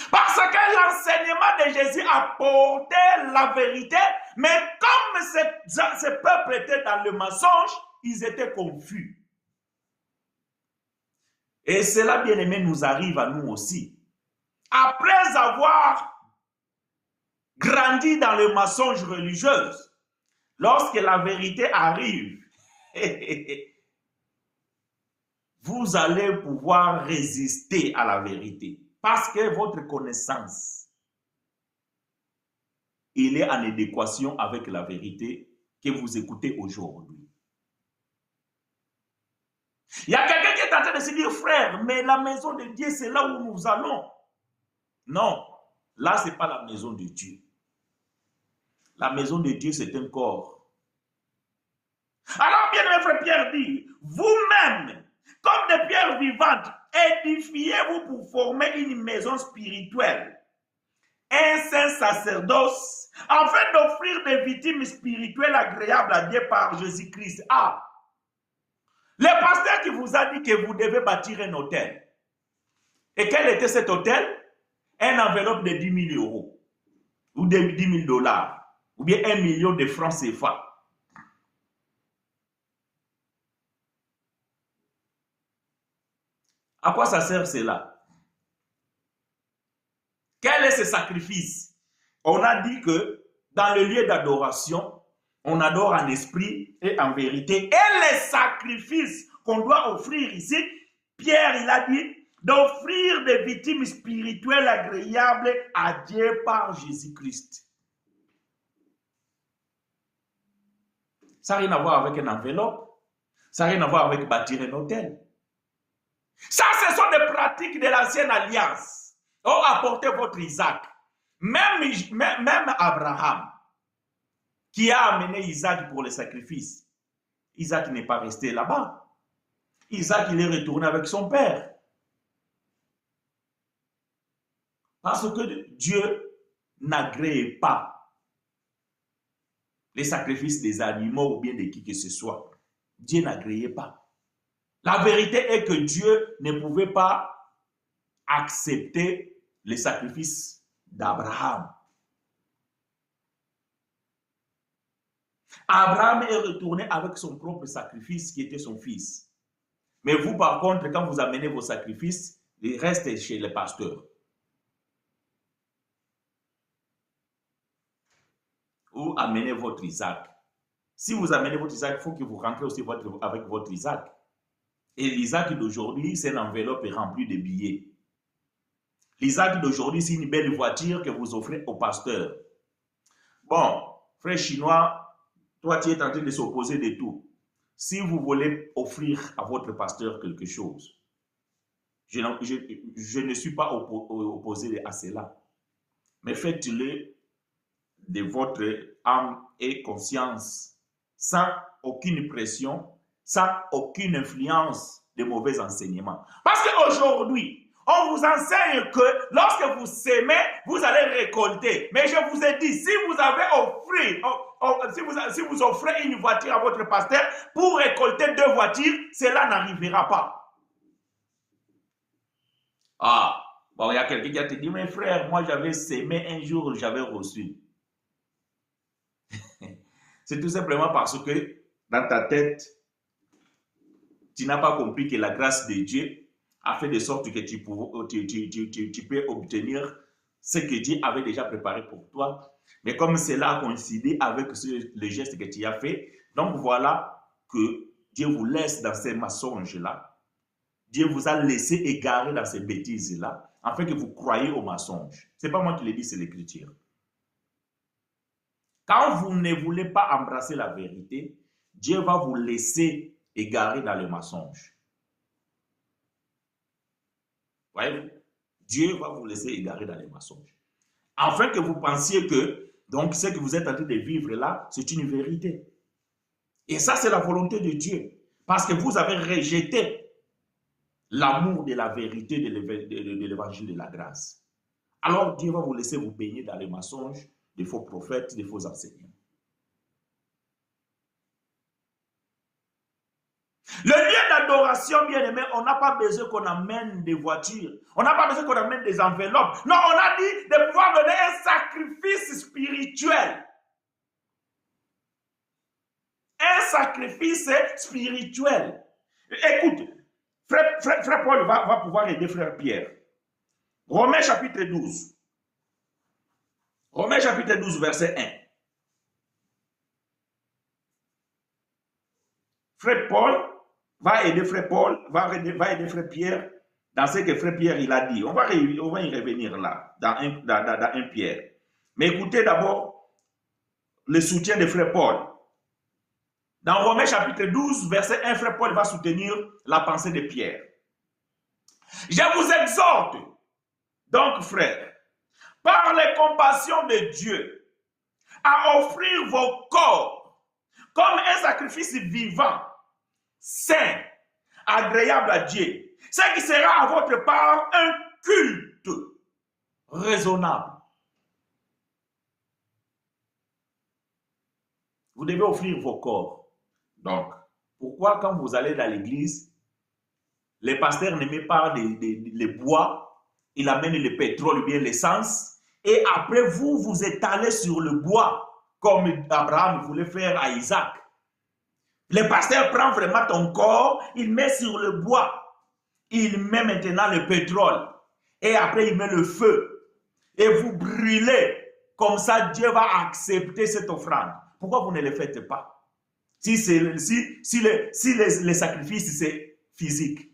Parce que l'enseignement de Jésus apportait la vérité, mais comme ce peuple était dans le mensonge, ils étaient confus. Et cela, bien aimé, nous arrive à nous aussi. Après avoir grandi dans le mensonge religieux, lorsque la vérité arrive, vous allez pouvoir résister à la vérité. Parce que votre connaissance, il est en adéquation avec la vérité que vous écoutez aujourd'hui. Il y a quelqu'un qui est en train de se dire, frère, mais la maison de Dieu, c'est là où nous allons. Non, là, ce n'est pas la maison de Dieu. La maison de Dieu, c'est un corps. Alors, bien aimé frère Pierre dit, vous-même, comme des pierres vivantes, édifiez-vous pour former une maison spirituelle, un saint sacerdoce, afin d'offrir des victimes spirituelles agréables à Dieu par Jésus-Christ. Ah, le pasteur qui vous a dit que vous devez bâtir un hôtel. Et quel était cet hôtel? Une enveloppe de 10 000 euros, ou de 10 000 dollars, ou bien 1 million de francs CFA. À quoi ça sert cela? Quel est ce sacrifice? On a dit que dans le lieu d'adoration, on adore en esprit et en vérité. Et les sacrifices qu'on doit offrir ici, Pierre, il a dit d'offrir des victimes spirituelles agréables à Dieu par Jésus-Christ. Ça n'a rien à voir avec une enveloppe. Ça n'a rien à voir avec bâtir un hôtel. Ça, ce sont des pratiques de l'ancienne alliance. Oh, apportez votre Isaac. Même Abraham, qui a amené Isaac pour le sacrifice, Isaac n'est pas resté là-bas. Isaac, il est retourné avec son père. Parce que Dieu n'agrée pas les sacrifices des animaux ou bien de qui que ce soit. Dieu n'agréait pas. La vérité est que Dieu ne pouvait pas accepter les sacrifices d'Abraham. Abraham est retourné avec son propre sacrifice qui était son fils. Mais vous, par contre, quand vous amenez vos sacrifices, ils restent chez les pasteurs. Ou amenez votre Isaac. Si vous amenez votre Isaac, il faut que vous rentrez aussi avec votre Isaac. Et l'Isaac d'aujourd'hui, c'est une enveloppe remplie de billets. L'Isaac d'aujourd'hui, c'est une belle voiture que vous offrez au pasteur. Bon, frère chinois, toi, tu es en train de s'opposer de tout. Si vous voulez offrir à votre pasteur quelque chose, je ne suis pas opposé à cela. Mais faites-le de votre âme et conscience, sans aucune pression, sans aucune influence de mauvais enseignements. Parce qu'aujourd'hui, on vous enseigne que lorsque vous sémez, vous allez récolter. Mais je vous ai dit, si vous avez si vous offrez une voiture à votre pasteur pour récolter 2 voitures, cela n'arrivera pas. Ah, bon, il y a quelqu'un qui a te dit, mes frères, moi j'avais sémé un jour, j'avais reçu. C'est tout simplement parce que dans ta tête, tu n'as pas compris que la grâce de Dieu a fait de sorte que tu peux obtenir ce que Dieu avait déjà préparé pour toi. Mais comme cela a coïncidé avec le geste que tu as fait, donc voilà que Dieu vous laisse dans ces mensonges-là. Dieu vous a laissé égarer dans ces bêtises-là, afin que vous croyez aux mensonges. Ce n'est pas moi qui le dis, c'est l'Écriture. Quand vous ne voulez pas embrasser la vérité, Dieu va vous laisser égarer dans le mensonge. Voyez-vous? Dieu va vous laisser égarer dans les mensonges. Afin que vous pensiez que donc ce que vous êtes en train de vivre là, c'est une vérité. Et ça, c'est la volonté de Dieu. Parce que vous avez rejeté l'amour de la vérité de l'évangile de la grâce. Alors Dieu va vous laisser vous baigner dans les mensonges des faux prophètes, des faux enseignants. Le lieu d'adoration, bien aimé, on n'a pas besoin qu'on amène des voitures. On n'a pas besoin qu'on amène des enveloppes. Non, on a dit de pouvoir donner un sacrifice spirituel. Un sacrifice spirituel. Écoute, frère Paul va pouvoir aider frère Pierre. Romains chapitre 12. Romains chapitre 12, verset 1. Frère Paul va aider frère Paul, va aider frère Pierre dans ce que frère Pierre il a dit. On va y revenir là, dans un Pierre. Mais écoutez d'abord le soutien de frère Paul. Dans Romains chapitre 12, verset 1, frère Paul va soutenir la pensée de Pierre. Je vous exhorte, donc frères, par les compassions de Dieu, à offrir vos corps comme un sacrifice vivant, saint, agréable à Dieu, ce qui sera à votre part un culte raisonnable. Vous devez offrir vos corps. Donc, pourquoi quand vous allez dans l'église, les pasteurs ne mettent pas les bois, ils amènent le pétrole ou bien l'essence, et après vous, vous étalez sur le bois, comme Abraham voulait faire à Isaac. Le pasteur prend vraiment ton corps, il met sur le bois, il met maintenant le pétrole, et après il met le feu, et vous brûlez. Comme ça, Dieu va accepter cette offrande. Pourquoi vous ne le faites pas? Si les sacrifices, c'est physique,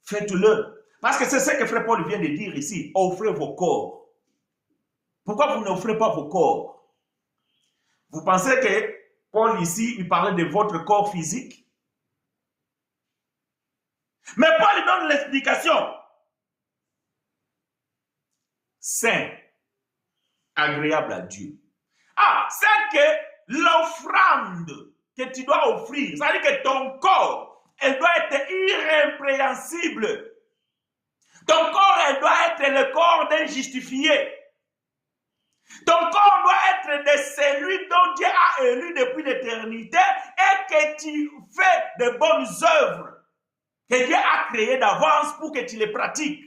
faites-le. Parce que c'est ce que frère Paul vient de dire ici. Offrez vos corps. Pourquoi vous n'offrez pas vos corps? Vous pensez que Paul ici, il parlait de votre corps physique? Mais Paul donne l'explication. Saint, agréable à Dieu. Ah, c'est que l'offrande que tu dois offrir, c'est-à-dire que ton corps, elle doit être irrépréhensible. Ton corps, elle doit être le corps d'un justifié. Ton corps doit être de celui dont Dieu a élu depuis l'éternité et que tu fais de bonnes œuvres que Dieu a créées d'avance pour que tu les pratiques.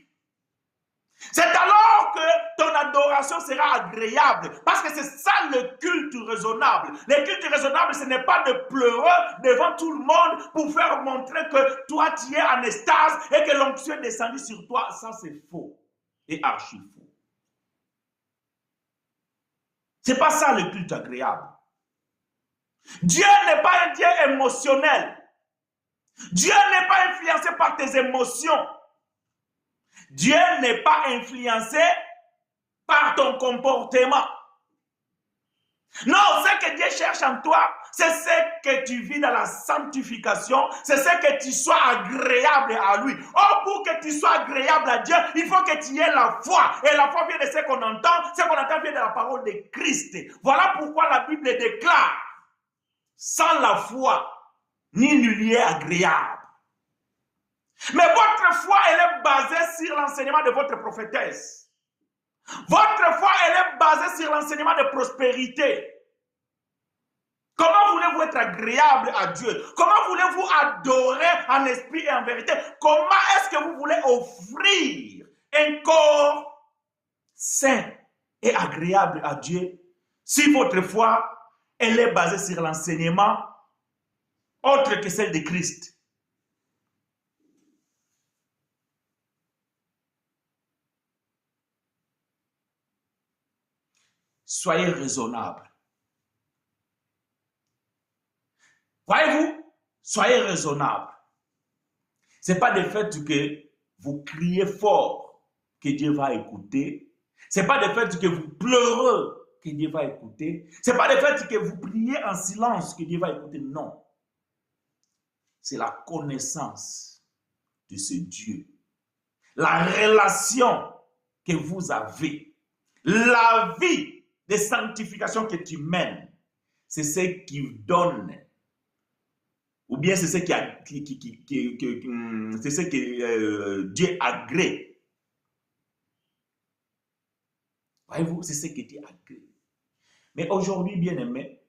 C'est alors que ton adoration sera agréable. Parce que c'est ça le culte raisonnable. Le culte raisonnable, ce n'est pas de pleurer devant tout le monde pour faire montrer que toi, tu es en extase et que l'onction est descendue sur toi. Ça, c'est faux et archi faux. Ce n'est pas ça le culte agréable. Dieu n'est pas un Dieu émotionnel. Dieu n'est pas influencé par tes émotions. Dieu n'est pas influencé par ton comportement. Non, ce que Dieu cherche en toi, c'est ce que tu vis dans la sanctification, c'est ce que tu sois agréable à lui. Or, pour que tu sois agréable à Dieu, il faut que tu aies la foi. Et la foi vient de ce qu'on entend vient de la parole de Christ. Voilà pourquoi la Bible déclare, sans la foi, ni nul est agréable. Mais votre foi, elle est basée sur l'enseignement de votre prophétesse. Votre foi, elle est basée sur l'enseignement de prospérité. Comment voulez-vous être agréable à Dieu? Comment voulez-vous adorer en esprit et en vérité? Comment est-ce que vous voulez offrir un corps saint et agréable à Dieu si votre foi, elle est basée sur l'enseignement autre que celle de Christ? Soyez raisonnable. Voyez-vous, soyez raisonnable. Ce n'est pas le fait que vous criez fort que Dieu va écouter. Ce n'est pas le fait que vous pleurez que Dieu va écouter. Ce n'est pas le fait que vous priez en silence que Dieu va écouter. Non. C'est la connaissance de ce Dieu. La relation que vous avez. La vie de sanctification que tu mènes. C'est ce qui donne. Ou bien c'est ce que Dieu agrée. Voyez-vous, c'est ce que Dieu agrée. Mais aujourd'hui, bien aimé,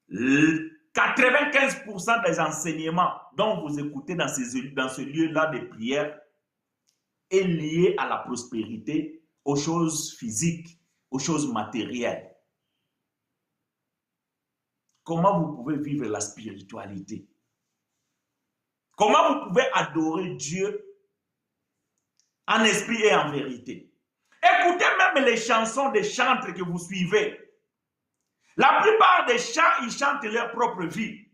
95% des enseignements dont vous écoutez dans ce lieu-là de prière est lié à la prospérité, aux choses physiques, aux choses matérielles. Comment vous pouvez vivre la spiritualité? Comment vous pouvez adorer Dieu en esprit et en vérité? Écoutez même les chansons des chantres que vous suivez. La plupart des chants, ils chantent leur propre vie.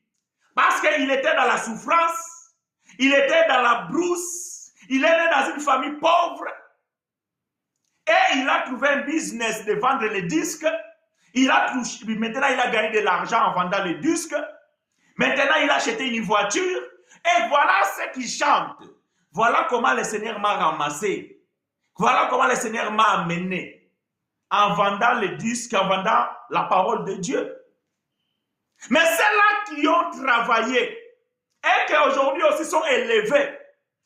Parce qu'il était dans la souffrance, il était dans la brousse, il est né dans une famille pauvre et il a trouvé un business de vendre les disques. Maintenant, il a gagné de l'argent en vendant les disques. Maintenant, il a acheté une voiture. Et voilà ce qu'il chante. Voilà comment le Seigneur m'a ramassé. Voilà comment le Seigneur m'a amené. En vendant les disques, en vendant la parole de Dieu. Mais ceux-là qui ont travaillé et qui aujourd'hui aussi sont élevés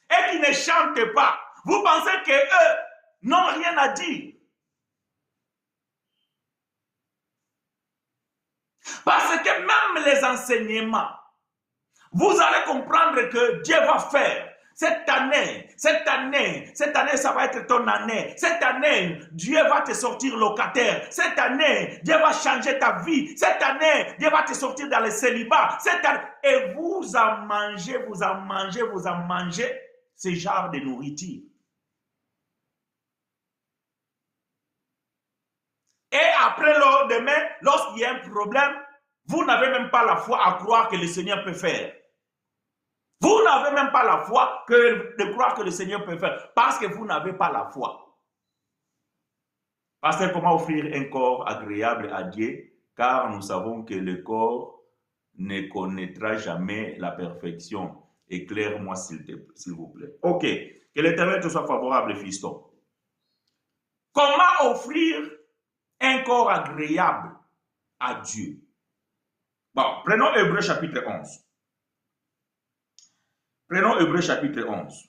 et qui ne chantent pas, vous pensez qu'eux n'ont rien à dire? Parce que même les enseignements, vous allez comprendre que Dieu va faire. Cette année, ça va être ton année. Cette année, Dieu va te sortir locataire. Cette année, Dieu va changer ta vie. Cette année, Dieu va te sortir dans le célibat. Et vous en mangez ce genre de nourriture. Et après, demain, lorsqu'il y a un problème, vous n'avez même pas la foi à croire que le Seigneur peut faire. Vous n'avez même pas la foi de croire que le Seigneur peut faire. Parce que vous n'avez pas la foi. Pasteur, comment offrir un corps agréable à Dieu? Car nous savons que le corps ne connaîtra jamais la perfection. Éclaire-moi s'il vous plaît. Ok. Que l'Éternel te soit favorable, fiston. Comment offrir un corps agréable à Dieu? Bon, prenons Hébreux chapitre 11. Prenons Hébreux chapitre 11.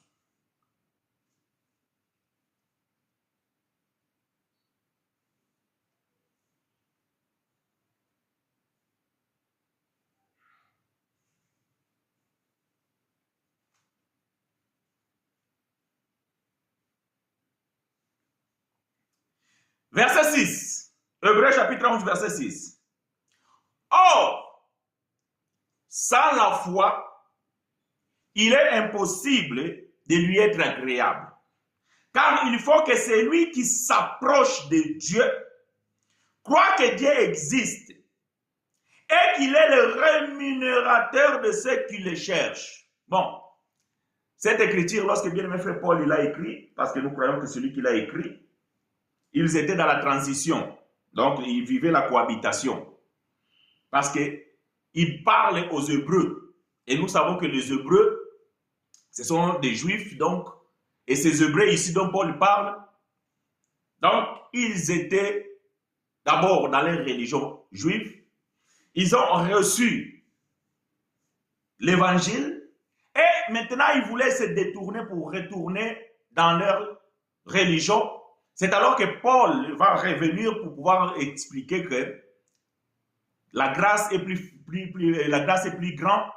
Verset 6. Hébreux chapitre 11, verset 6. Or, sans la foi, il est impossible de lui être agréable. Car il faut que celui qui s'approche de Dieu croit que Dieu existe et qu'il est le rémunérateur de ceux qui le cherchent. Bon, cette écriture, lorsque bien-aimé frère Paul il a écrit, parce que nous croyons que celui qui l'a écrit, ils étaient dans la transition. Donc, ils vivaient la cohabitation. Parce qu'il parle aux Hébreux. Et nous savons que les Hébreux, ce sont des Juifs, donc. Et ces Hébreux ici dont Paul parle, donc, ils étaient d'abord dans leur religion juive. Ils ont reçu l'évangile et maintenant ils voulaient se détourner pour retourner dans leur religion. C'est alors que Paul va revenir pour pouvoir expliquer que la grâce est la grâce est plus grande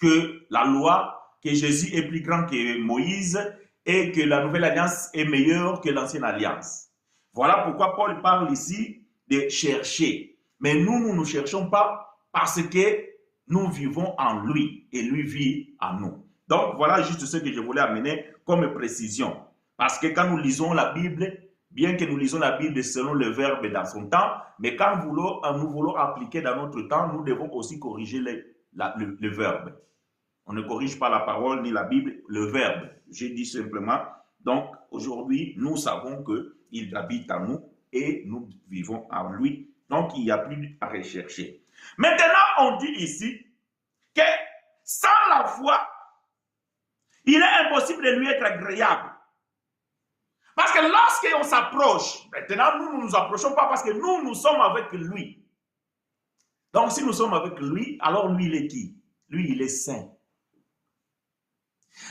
que la loi, que Jésus est plus grand que Moïse et que la nouvelle alliance est meilleure que l'ancienne alliance. Voilà pourquoi Paul parle ici de chercher. Mais nous ne cherchons pas parce que nous vivons en lui et lui vit en nous. Donc voilà juste ce que je voulais amener comme précision. Parce que quand nous lisons la Bible, bien que nous lisons la Bible selon le verbe dans son temps, mais quand nous voulons appliquer dans notre temps, nous devons aussi corriger le verbe. On ne corrige pas la parole ni la Bible, le verbe. J'ai dit simplement, donc aujourd'hui, nous savons qu'il habite en nous et nous vivons en lui. Donc il n'y a plus à rechercher. Maintenant, on dit ici que sans la foi, il est impossible de lui être agréable. Parce que lorsqu'on s'approche, maintenant nous ne nous approchons pas parce que nous sommes avec lui. Donc si nous sommes avec lui, alors lui il est qui? Lui il est saint.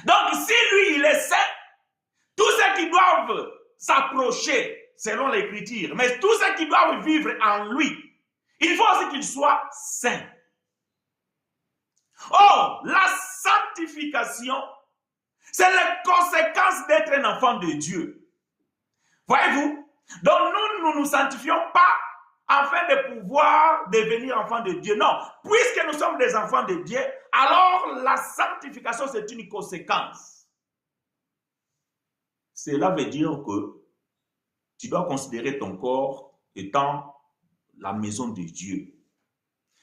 Donc si lui il est saint, tous ceux qui doivent s'approcher selon l'écriture, mais tous ceux qui doivent vivre en lui, il faut aussi qu'il soit saint. Oh, la sanctification, c'est la conséquence d'être un enfant de Dieu. Voyez-vous? Donc nous ne nous sanctifions pas afin de pouvoir devenir enfants de Dieu. Non, puisque nous sommes des enfants de Dieu, alors la sanctification c'est une conséquence. Cela veut dire que tu dois considérer ton corps étant la maison de Dieu.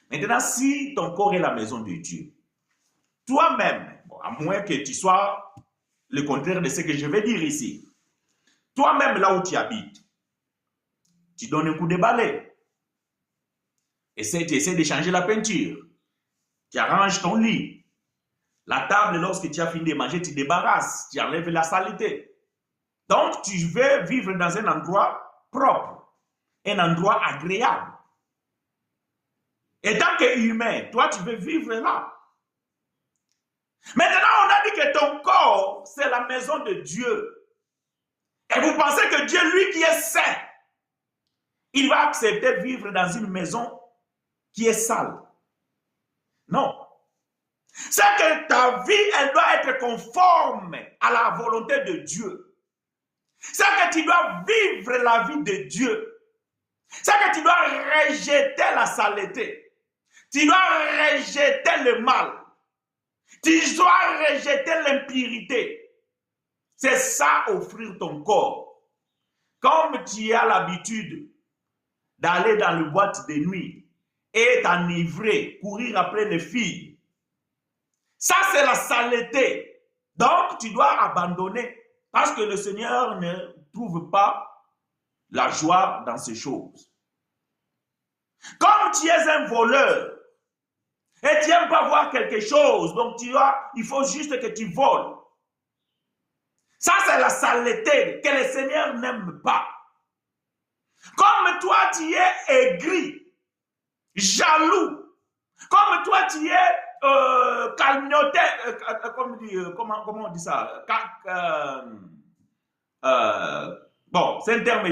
Maintenant, si ton corps est la maison de Dieu, toi-même, à moins que tu sois le contraire de ce que je vais dire ici, toi-même là où tu habites, tu donnes un coup de balai, tu essaies de changer la peinture, tu arranges ton lit, la table, lorsque tu as fini de manger, tu débarrasses, tu enlèves la saleté. Donc, tu veux vivre dans un endroit propre, un endroit agréable. Et tant qu'humain, toi, tu veux vivre là. Maintenant, on a dit que ton corps, c'est la maison de Dieu. Et vous pensez que Dieu, lui qui est saint, il va accepter de vivre dans une maison qui est sale? Non. C'est que ta vie, elle doit être conforme à la volonté de Dieu. C'est que tu dois vivre la vie de Dieu. C'est que tu dois rejeter la saleté. Tu dois rejeter le mal. Tu dois rejeter l'impurité. C'est ça, offrir ton corps. Comme tu as l'habitude d'aller dans le boîte de nuit et t'enivrer, courir après les filles. Ça, c'est la saleté. Donc, tu dois abandonner parce que le Seigneur ne trouve pas la joie dans ces choses. Comme tu es un voleur et tu n'aimes pas voir quelque chose, donc il faut juste que tu voles. Ça, c'est la saleté que le Seigneur n'aime pas. Comme toi, tu es aigri, jaloux. Comme toi, tu es calmioté. Comment on dit ça? Bon, c'est un terme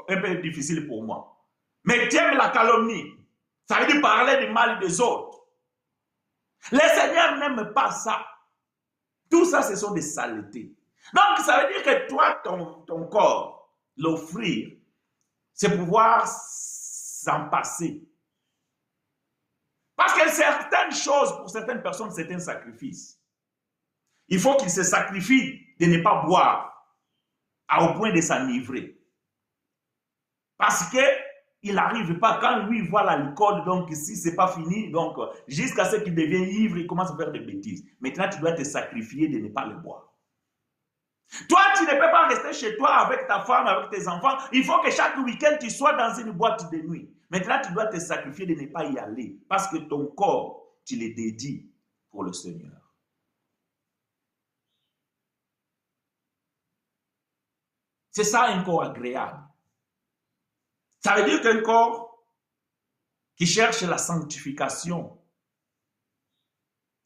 un peu difficile pour moi. Mais tu aimes la calomnie. Ça veut dire parler du mal des autres. Le Seigneur n'aime pas ça. Tout ça, ce sont des saletés. Donc, ça veut dire que toi, ton corps, l'offrir, c'est pouvoir s'en passer. Parce que certaines choses, pour certaines personnes, c'est un sacrifice. Il faut qu'ils se sacrifient de ne pas boire au point de s'enivrer. Parce qu'il n'arrive pas, quand lui voit l'alcool, donc si ce n'est pas fini, donc jusqu'à ce qu'il devienne ivre, il commence à faire des bêtises. Maintenant, tu dois te sacrifier de ne pas le boire. Toi, tu ne peux pas rester chez toi avec ta femme, avec tes enfants. Il faut que chaque week-end, tu sois dans une boîte de nuit. Maintenant, tu dois te sacrifier de ne pas y aller. Parce que ton corps, tu le dédies pour le Seigneur. C'est ça un corps agréable. Ça veut dire qu'un corps qui cherche la sanctification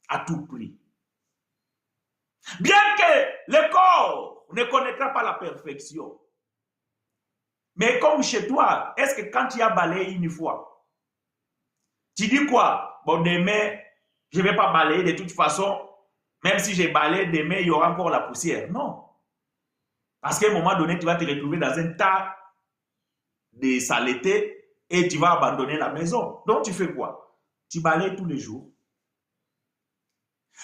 à tout prix. Bien que le corps ne connaîtra pas la perfection. Mais comme chez toi, est-ce que quand tu as balayé une fois, tu dis quoi? Bon, demain, je ne vais pas balayer de toute façon. Même si j'ai balayé, demain, il y aura encore la poussière. Non. Parce qu'à un moment donné, tu vas te retrouver dans un tas de saleté et tu vas abandonner la maison. Donc, tu fais quoi? Tu balayes tous les jours.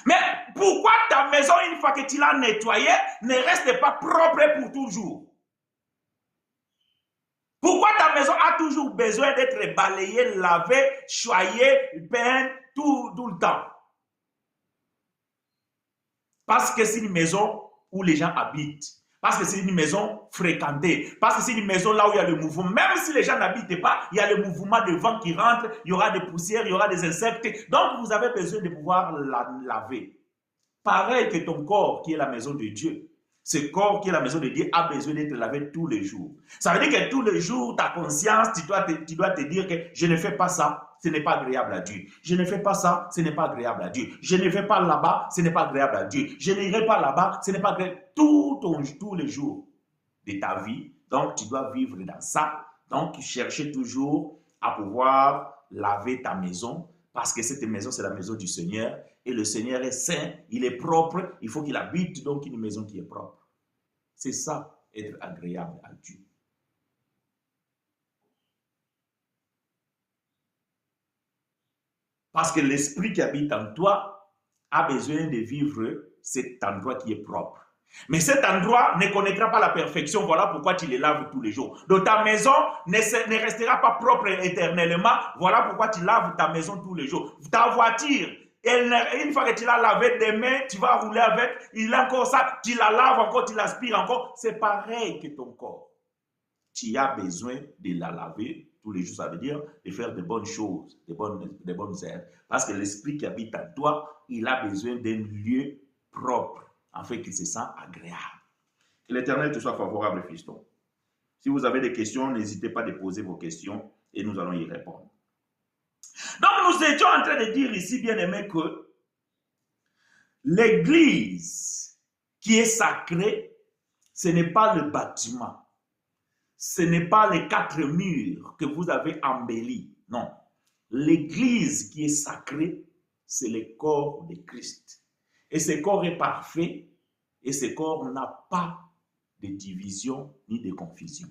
Mais pourquoi ta maison, une fois que tu l'as nettoyée, ne reste pas propre pour toujours? Pourquoi ta maison a toujours besoin d'être balayée, lavée, choyée, peinte tout le temps? Parce que c'est une maison où les gens habitent. Parce que c'est une maison fréquentée. Parce que c'est une maison là où il y a le mouvement. Même si les gens n'habitent pas, il y a le mouvement de vent qui rentre, il y aura des poussières, il y aura des insectes. Donc, vous avez besoin de pouvoir la laver. Pareil que ton corps qui est la maison de Dieu. Ce corps qui est la maison de Dieu a besoin d'être lavé tous les jours. Ça veut dire que tous les jours, ta conscience, tu dois te dire que je ne fais pas ça, ce n'est pas agréable à Dieu. Je ne fais pas ça, ce n'est pas agréable à Dieu. Je ne vais pas là-bas, ce n'est pas agréable à Dieu. Je n'irai pas là-bas, ce n'est pas agréable. Tous les jours de ta vie. Donc, tu dois vivre dans ça. Donc, chercher toujours à pouvoir laver ta maison parce que cette maison, c'est la maison du Seigneur. Et le Seigneur est saint, il est propre, il faut qu'il habite donc une maison qui est propre. C'est ça, être agréable à Dieu. Parce que l'esprit qui habite en toi a besoin de vivre cet endroit qui est propre. Mais cet endroit ne connaîtra pas la perfection, voilà pourquoi tu les laves tous les jours. Donc ta maison ne restera pas propre éternellement, voilà pourquoi tu laves ta maison tous les jours. Ta voiture, une fois que tu l'as lavé demain, tu vas rouler avec, il a encore ça, tu la laves encore, tu l'aspires encore. C'est pareil que ton corps. Tu as besoin de la laver tous les jours, ça veut dire de faire de bonnes choses, de bonnes œuvres. Parce que l'esprit qui habite en toi, il a besoin d'un lieu propre, afin qu'il se sente agréable. Que l'Éternel te soit favorable, fiston. Si vous avez des questions, n'hésitez pas à poser vos questions et nous allons y répondre. Donc, nous étions en train de dire ici, bien aimé, que l'église qui est sacrée, ce n'est pas le bâtiment. Ce n'est pas les 4 murs que vous avez embellis. Non. L'église qui est sacrée, c'est le corps de Christ. Et ce corps est parfait et ce corps n'a pas de division ni de confusion.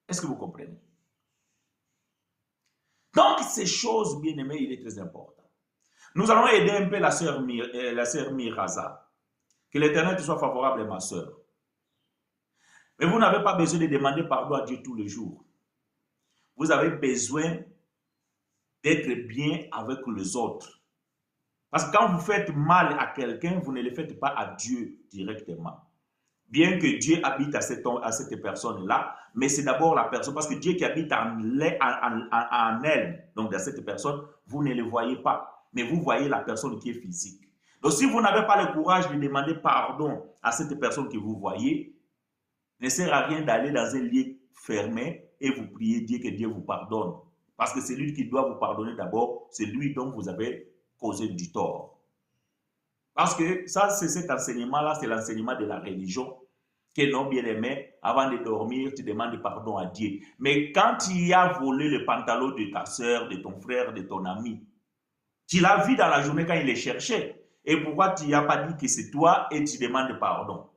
Est-ce que vous comprenez? Donc, ces choses, bien aimées, il est très important. Nous allons aider un peu la sœur Miraza. Que l'Éternel te soit favorable, ma sœur. Mais vous n'avez pas besoin de demander pardon à Dieu tous les jours. Vous avez besoin d'être bien avec les autres. Parce que quand vous faites mal à quelqu'un, vous ne le faites pas à Dieu directement. Bien que Dieu habite à cette personne-là, mais c'est d'abord la personne, parce que Dieu qui habite en elle, donc dans cette personne, vous ne le voyez pas, mais vous voyez la personne qui est physique. Donc si vous n'avez pas le courage de demander pardon à cette personne que vous voyez, ne sert à rien d'aller dans un lieu fermé et vous prier Dieu que Dieu vous pardonne. Parce que c'est lui qui doit vous pardonner d'abord, c'est lui dont vous avez causé du tort. Parce que ça, c'est cet enseignement-là, c'est l'enseignement de la religion. Que non, bien aimé, avant de dormir, tu demandes pardon à Dieu. Mais quand tu as volé le pantalon de ta soeur, de ton frère, de ton ami, tu l'as vu dans la journée quand il les cherchait. Et pourquoi tu n'as pas dit que c'est toi et tu demandes pardon?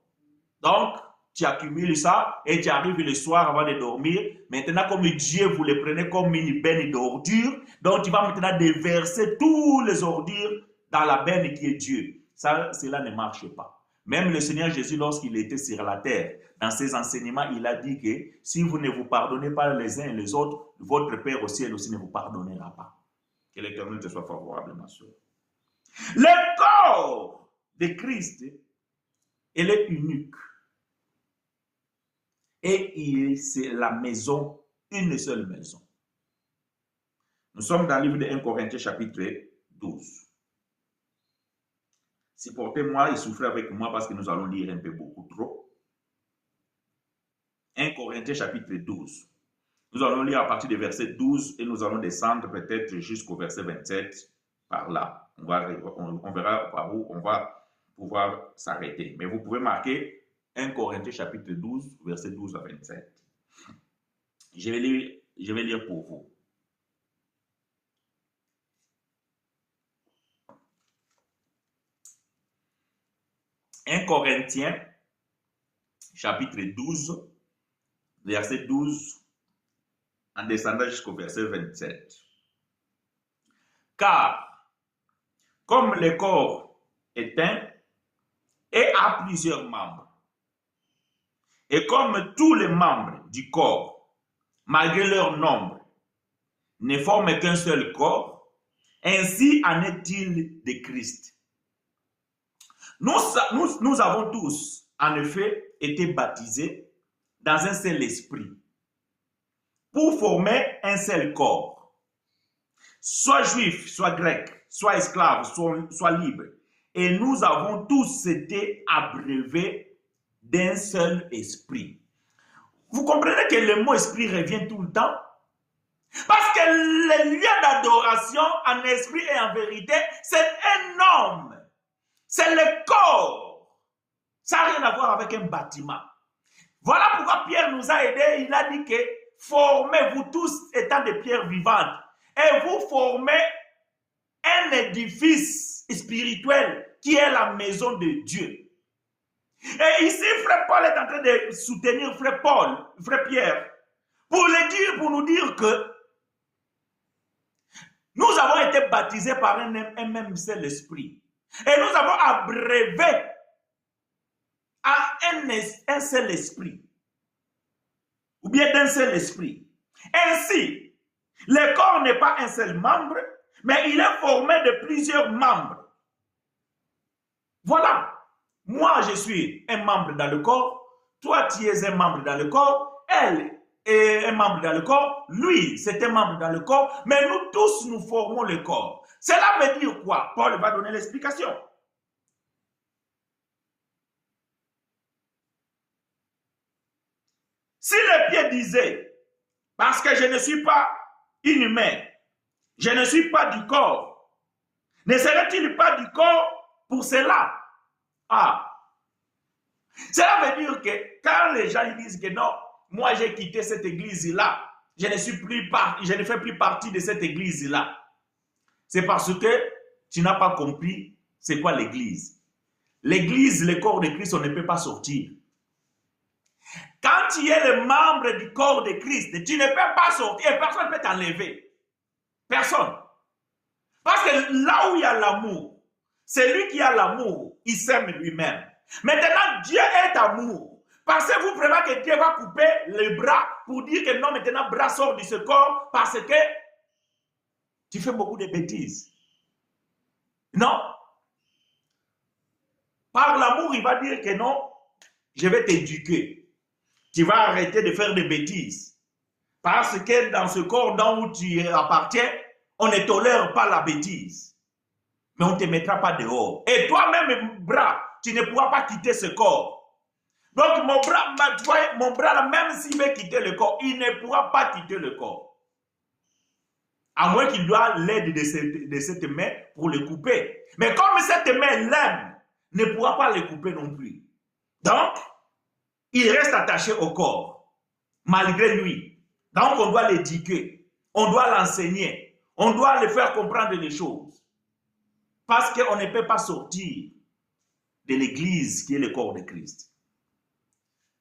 Donc, tu accumules ça et tu arrives le soir avant de dormir. Maintenant, comme Dieu vous le prenez comme une benne d'ordures, donc tu vas maintenant déverser tous les ordures dans la benne qui est Dieu. Ça, cela ne marche pas. Même le Seigneur Jésus, lorsqu'il était sur la terre, dans ses enseignements, il a dit que si vous ne vous pardonnez pas les uns et les autres, votre Père au ciel aussi ne vous pardonnera pas. Que l'Éternel te soit favorable, ma soeur. Le corps de Christ, il est unique. Et c'est la maison, une seule maison. Nous sommes dans le livre de 1 Corinthiens chapitre 12. Supportez-moi et souffrez avec moi parce que nous allons lire un peu beaucoup trop. 1 Corinthiens chapitre 12. Nous allons lire à partir du verset 12 et nous allons descendre peut-être jusqu'au verset 27 par là. On verra par où on va pouvoir s'arrêter. Mais vous pouvez marquer 1 Corinthiens chapitre 12, verset 12 à 27. Je vais lire pour vous. « 1 Corinthiens, chapitre 12, verset 12, en descendant jusqu'au verset 27. Car, comme le corps est un et a plusieurs membres, et comme tous les membres du corps, malgré leur nombre, ne forment qu'un seul corps, ainsi en est-il de Christ. Nous avons tous, en effet, été baptisés dans un seul esprit, pour former un seul corps, soit juif, soit grec, soit esclave, soit libre. Et nous avons tous été abreuvés d'un seul esprit. Vous comprenez que le mot esprit revient tout le temps? Parce que le lieu d'adoration en esprit et en vérité, c'est un homme. C'est le corps. Ça n'a rien à voir avec un bâtiment. Voilà pourquoi Pierre nous a aidés. Il a dit que formez-vous tous étant des pierres vivantes. Et vous formez un édifice spirituel qui est la maison de Dieu. Et ici, frère Paul est en train de soutenir frère Paul, frère Pierre, pour nous dire que nous avons été baptisés par un même seul esprit. Et nous avons abreuvé à un seul esprit. Ou bien d'un seul esprit. Ainsi, le corps n'est pas un seul membre, mais il est formé de plusieurs membres. Voilà. Moi, je suis un membre dans le corps. Toi, tu es un membre dans le corps. Elle est un membre dans le corps. Lui, c'est un membre dans le corps. Mais nous tous, nous formons le corps. Cela veut dire quoi? Paul va donner l'explication. Si le pied disait, parce que je ne suis pas inhumain, je ne suis pas du corps, ne serait-il pas du corps pour cela? Ah, cela veut dire que quand les gens ils disent que non, moi j'ai quitté cette église-là, je ne fais plus partie de cette église-là, c'est parce que tu n'as pas compris c'est quoi l'église. L'église, le corps de Christ, on ne peut pas sortir. Quand tu es le membre du corps de Christ, tu ne peux pas sortir et personne ne peut t'enlever. Personne. Parce que là où il y a l'amour, celui qui a l'amour, il s'aime lui-même. Maintenant, Dieu est amour. Pensez-vous vraiment que Dieu va couper les bras pour dire que non, maintenant, bras sort de ce corps parce que tu fais beaucoup de bêtises? Non. Par l'amour, il va dire que non, je vais t'éduquer. Tu vas arrêter de faire des bêtises. Parce que dans ce corps où tu appartiens, on ne tolère pas la bêtise. Mais on ne te mettra pas dehors. Et toi-même, bras, tu ne pourras pas quitter ce corps. Donc mon bras là, même s'il veut quitter le corps, il ne pourra pas quitter le corps. À moins qu'il doit l'aide de cette main pour le couper. Mais comme cette main l'aime, ne pourra pas le couper non plus. Donc, il reste attaché au corps, malgré lui. Donc, on doit l'éduquer, on doit l'enseigner, on doit le faire comprendre les choses. Parce qu'on ne peut pas sortir de l'église qui est le corps de Christ.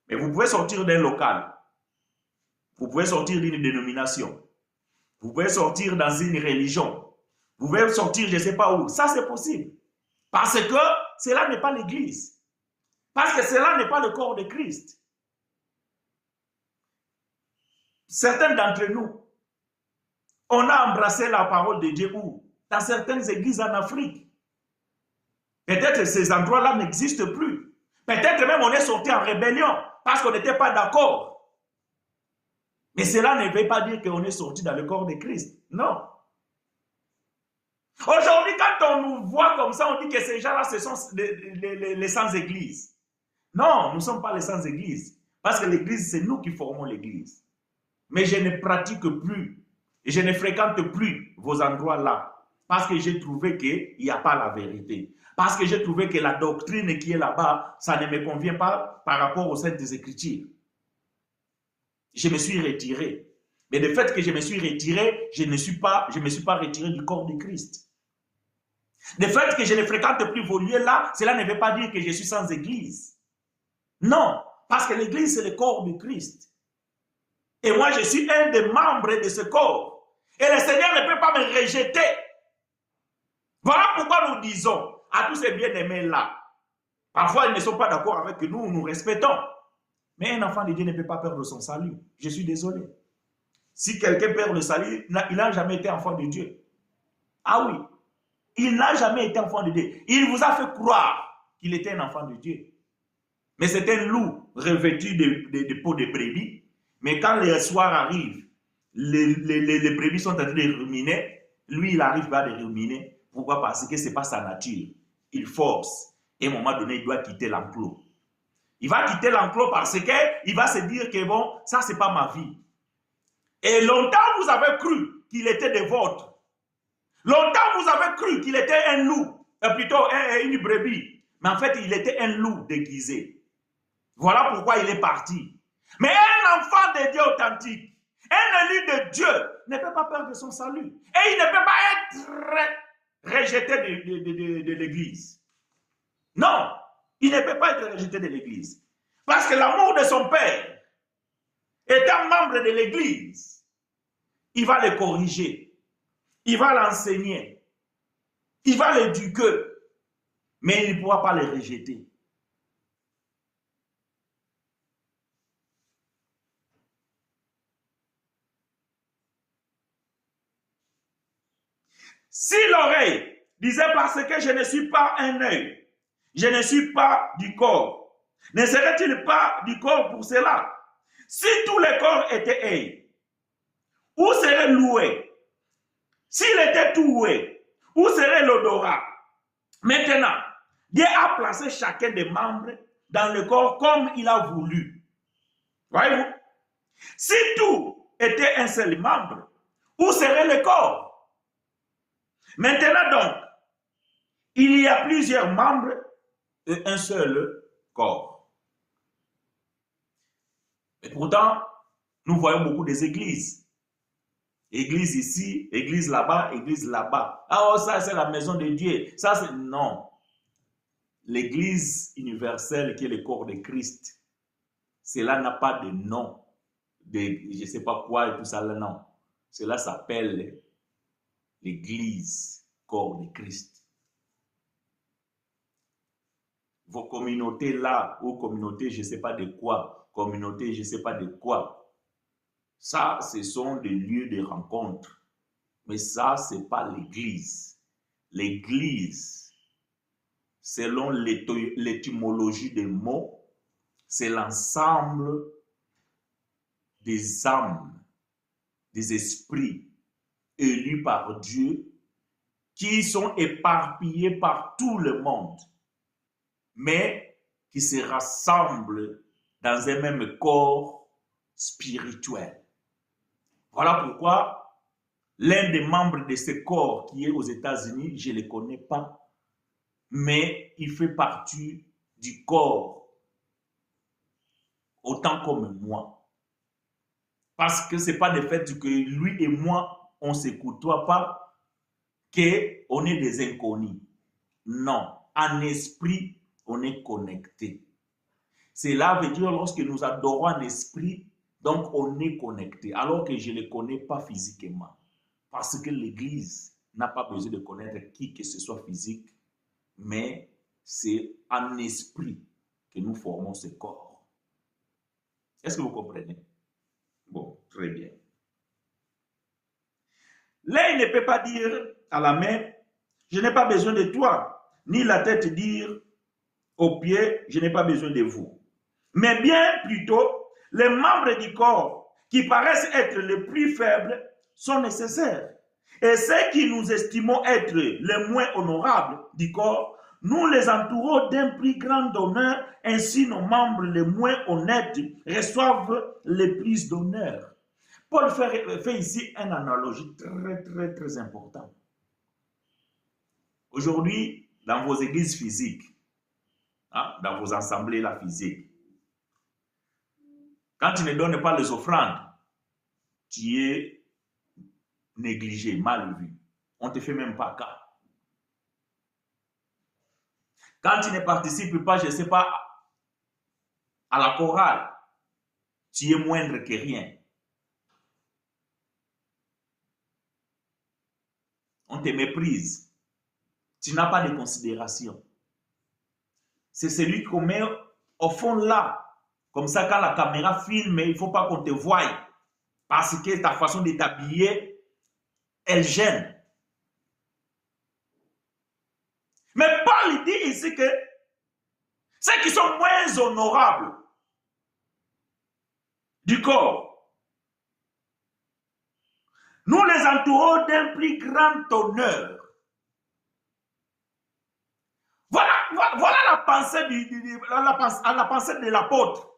Mais vous pouvez sortir d'un local, vous pouvez sortir d'une dénomination, vous pouvez sortir dans une religion, vous pouvez sortir je ne sais pas où. Ça, c'est possible. Parce que cela n'est pas l'église. Parce que cela n'est pas le corps de Christ. Certains d'entre nous, on a embrassé la parole de Dieu où? Dans certaines églises en Afrique. Peut-être que ces endroits-là n'existent plus. Peut-être même on est sorti en rébellion parce qu'on n'était pas d'accord. Mais cela ne veut pas dire qu'on est sorti dans le corps de Christ. Non. Aujourd'hui, quand on nous voit comme ça, on dit que ces gens-là, ce sont les sans-église. Non, nous ne sommes pas les sans-église. Parce que l'église, c'est nous qui formons l'église. Mais je ne pratique plus et je ne fréquente plus vos endroits-là. Parce que j'ai trouvé qu'il n'y a pas la vérité. Parce que j'ai trouvé que la doctrine qui est là-bas, ça ne me convient pas par rapport aux Saintes Écritures. Je me suis retiré. Mais le fait que je me suis retiré, je ne me suis pas retiré du corps de Christ. Le fait que je ne fréquente plus vos lieux là, cela ne veut pas dire que je suis sans église. Non, parce que l'église, c'est le corps de Christ. Et moi, je suis un des membres de ce corps. Et le Seigneur ne peut pas me rejeter. Voilà pourquoi nous disons à tous ces bien-aimés là, parfois ils ne sont pas d'accord avec nous, nous respectons. Mais un enfant de Dieu ne peut pas perdre son salut. Je suis désolé. Si quelqu'un perd le salut, il n'a jamais été enfant de Dieu. Ah oui, il n'a jamais été enfant de Dieu. Il vous a fait croire qu'il était un enfant de Dieu. Mais c'est un loup revêtu de peau de brebis. Mais quand le soir arrive, les brebis sont en train de ruminer. Lui, il n'arrive pas à les ruminer. Pourquoi? Parce que ce n'est pas sa nature. Il force. Et à un moment donné, il doit quitter l'enclos. Il va quitter l'enclos parce qu'il va se dire que bon, ça, ce n'est pas ma vie. Et longtemps, vous avez cru qu'il était des vôtres. Longtemps, vous avez cru qu'il était un loup, plutôt une brebis. Mais en fait, il était un loup déguisé. Voilà pourquoi il est parti. Mais un enfant de Dieu authentique, un élu de Dieu, ne peut pas perdre son salut. Et il ne peut pas être rejeté de l'église. Non, il ne peut pas être rejeté de l'église. Parce que l'amour de son père, étant membre de l'église, il va le corriger, il va l'enseigner, il va l'éduquer, mais il ne pourra pas le rejeter. Si l'oreille disait parce que je ne suis pas un œil, je ne suis pas du corps, ne serait-il pas du corps pour cela? Si tout le corps était œil, où serait l'oué? S'il était tout oué, où serait l'odorat? Maintenant, Dieu a placé chacun des membres dans le corps comme il a voulu. Voyez-vous? Si tout était un seul membre, où serait le corps? Maintenant donc, il y a plusieurs membres et un seul corps. Et pourtant, nous voyons beaucoup des églises. Église ici, église là-bas, église là-bas. Ah, oh, ça c'est la maison de Dieu. Ça c'est... Non. L'église universelle qui est le corps de Christ, cela n'a pas de nom. De je ne sais pas quoi et tout ça, là, non. Cela s'appelle l'église, corps de Christ. Vos communautés là, ou communautés, je ne sais pas de quoi, communautés, je ne sais pas de quoi, ça, ce sont des lieux de rencontre. Mais ça, ce n'est pas l'église. L'église, selon l'étymologie des mots, c'est l'ensemble des âmes, des esprits élus par Dieu qui sont éparpillés par tout le monde, mais qui se rassemblent dans un même corps spirituel. Voilà pourquoi l'un des membres de ce corps qui est aux États-Unis, je ne le connais pas, mais il fait partie du corps autant comme moi. Parce que ce n'est pas le fait que lui et moi, on ne se côtoie pas, qu'on est des inconnus. Non, en esprit, on est connecté. Cela veut dire lorsque nous adorons en esprit, donc on est connecté, alors que je ne le connais pas physiquement. Parce que l'Église n'a pas besoin de connaître qui que ce soit physique, mais c'est en esprit que nous formons ce corps. Est-ce que vous comprenez? Bon, très bien. L'œil ne peut pas dire à la main, je n'ai pas besoin de toi, ni la tête dire aux pieds, je n'ai pas besoin de vous. Mais bien plutôt, les membres du corps qui paraissent être les plus faibles sont nécessaires. Et ceux qui nous estimons être les moins honorables du corps, nous les entourons d'un plus grand honneur, ainsi nos membres les moins honnêtes reçoivent le plus d'honneur. Paul fait ici une analogie très, très, très importante. Aujourd'hui, dans vos églises physiques, hein, dans vos assemblées là, physiques, quand tu ne donnes pas les offrandes, tu es négligé, mal vu. On ne te fait même pas cas. Quand tu ne participes pas, je ne sais pas, à la chorale, tu es moindre que rien. On te méprise. Tu n'as pas de considération. C'est celui qu'on met au fond là. Comme ça, quand la caméra filme, il ne faut pas qu'on te voie. Parce que ta façon de t'habiller, elle gêne. Mais Paul dit ici que ceux qui sont moins honorables du corps, nous les entourons d'un plus grand honneur. Voilà la pensée la pensée de l'apôtre.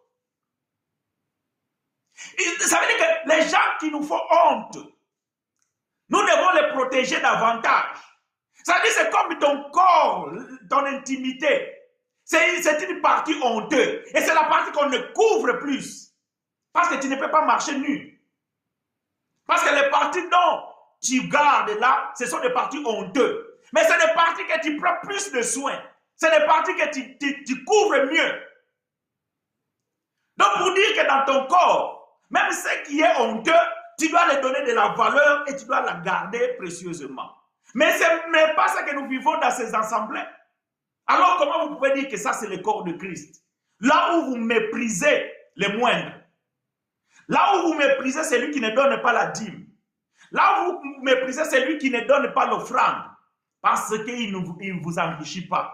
Ça veut dire que les gens qui nous font honte, nous devons les protéger davantage. Ça veut dire que c'est comme ton corps, ton intimité. C'est une partie honteuse. Et c'est la partie qu'on ne couvre plus. Parce que tu ne peux pas marcher nu. Parce que les parties dont tu gardes là, ce sont des parties honteuses. Mais c'est des parties que tu prends plus de soin. C'est des parties que tu couvres mieux. Donc pour dire que dans ton corps, même ce qui est honteux, tu dois lui donner de la valeur et tu dois la garder précieusement. Mais ce n'est pas ce que nous vivons dans ces assemblées. Alors comment vous pouvez dire que ça c'est le corps de Christ? Là où vous méprisez les moindres. Là où vous méprisez celui qui ne donne pas la dîme. Là où vous méprisez celui qui ne donne pas l'offrande. Parce qu'il ne vous enrichit pas.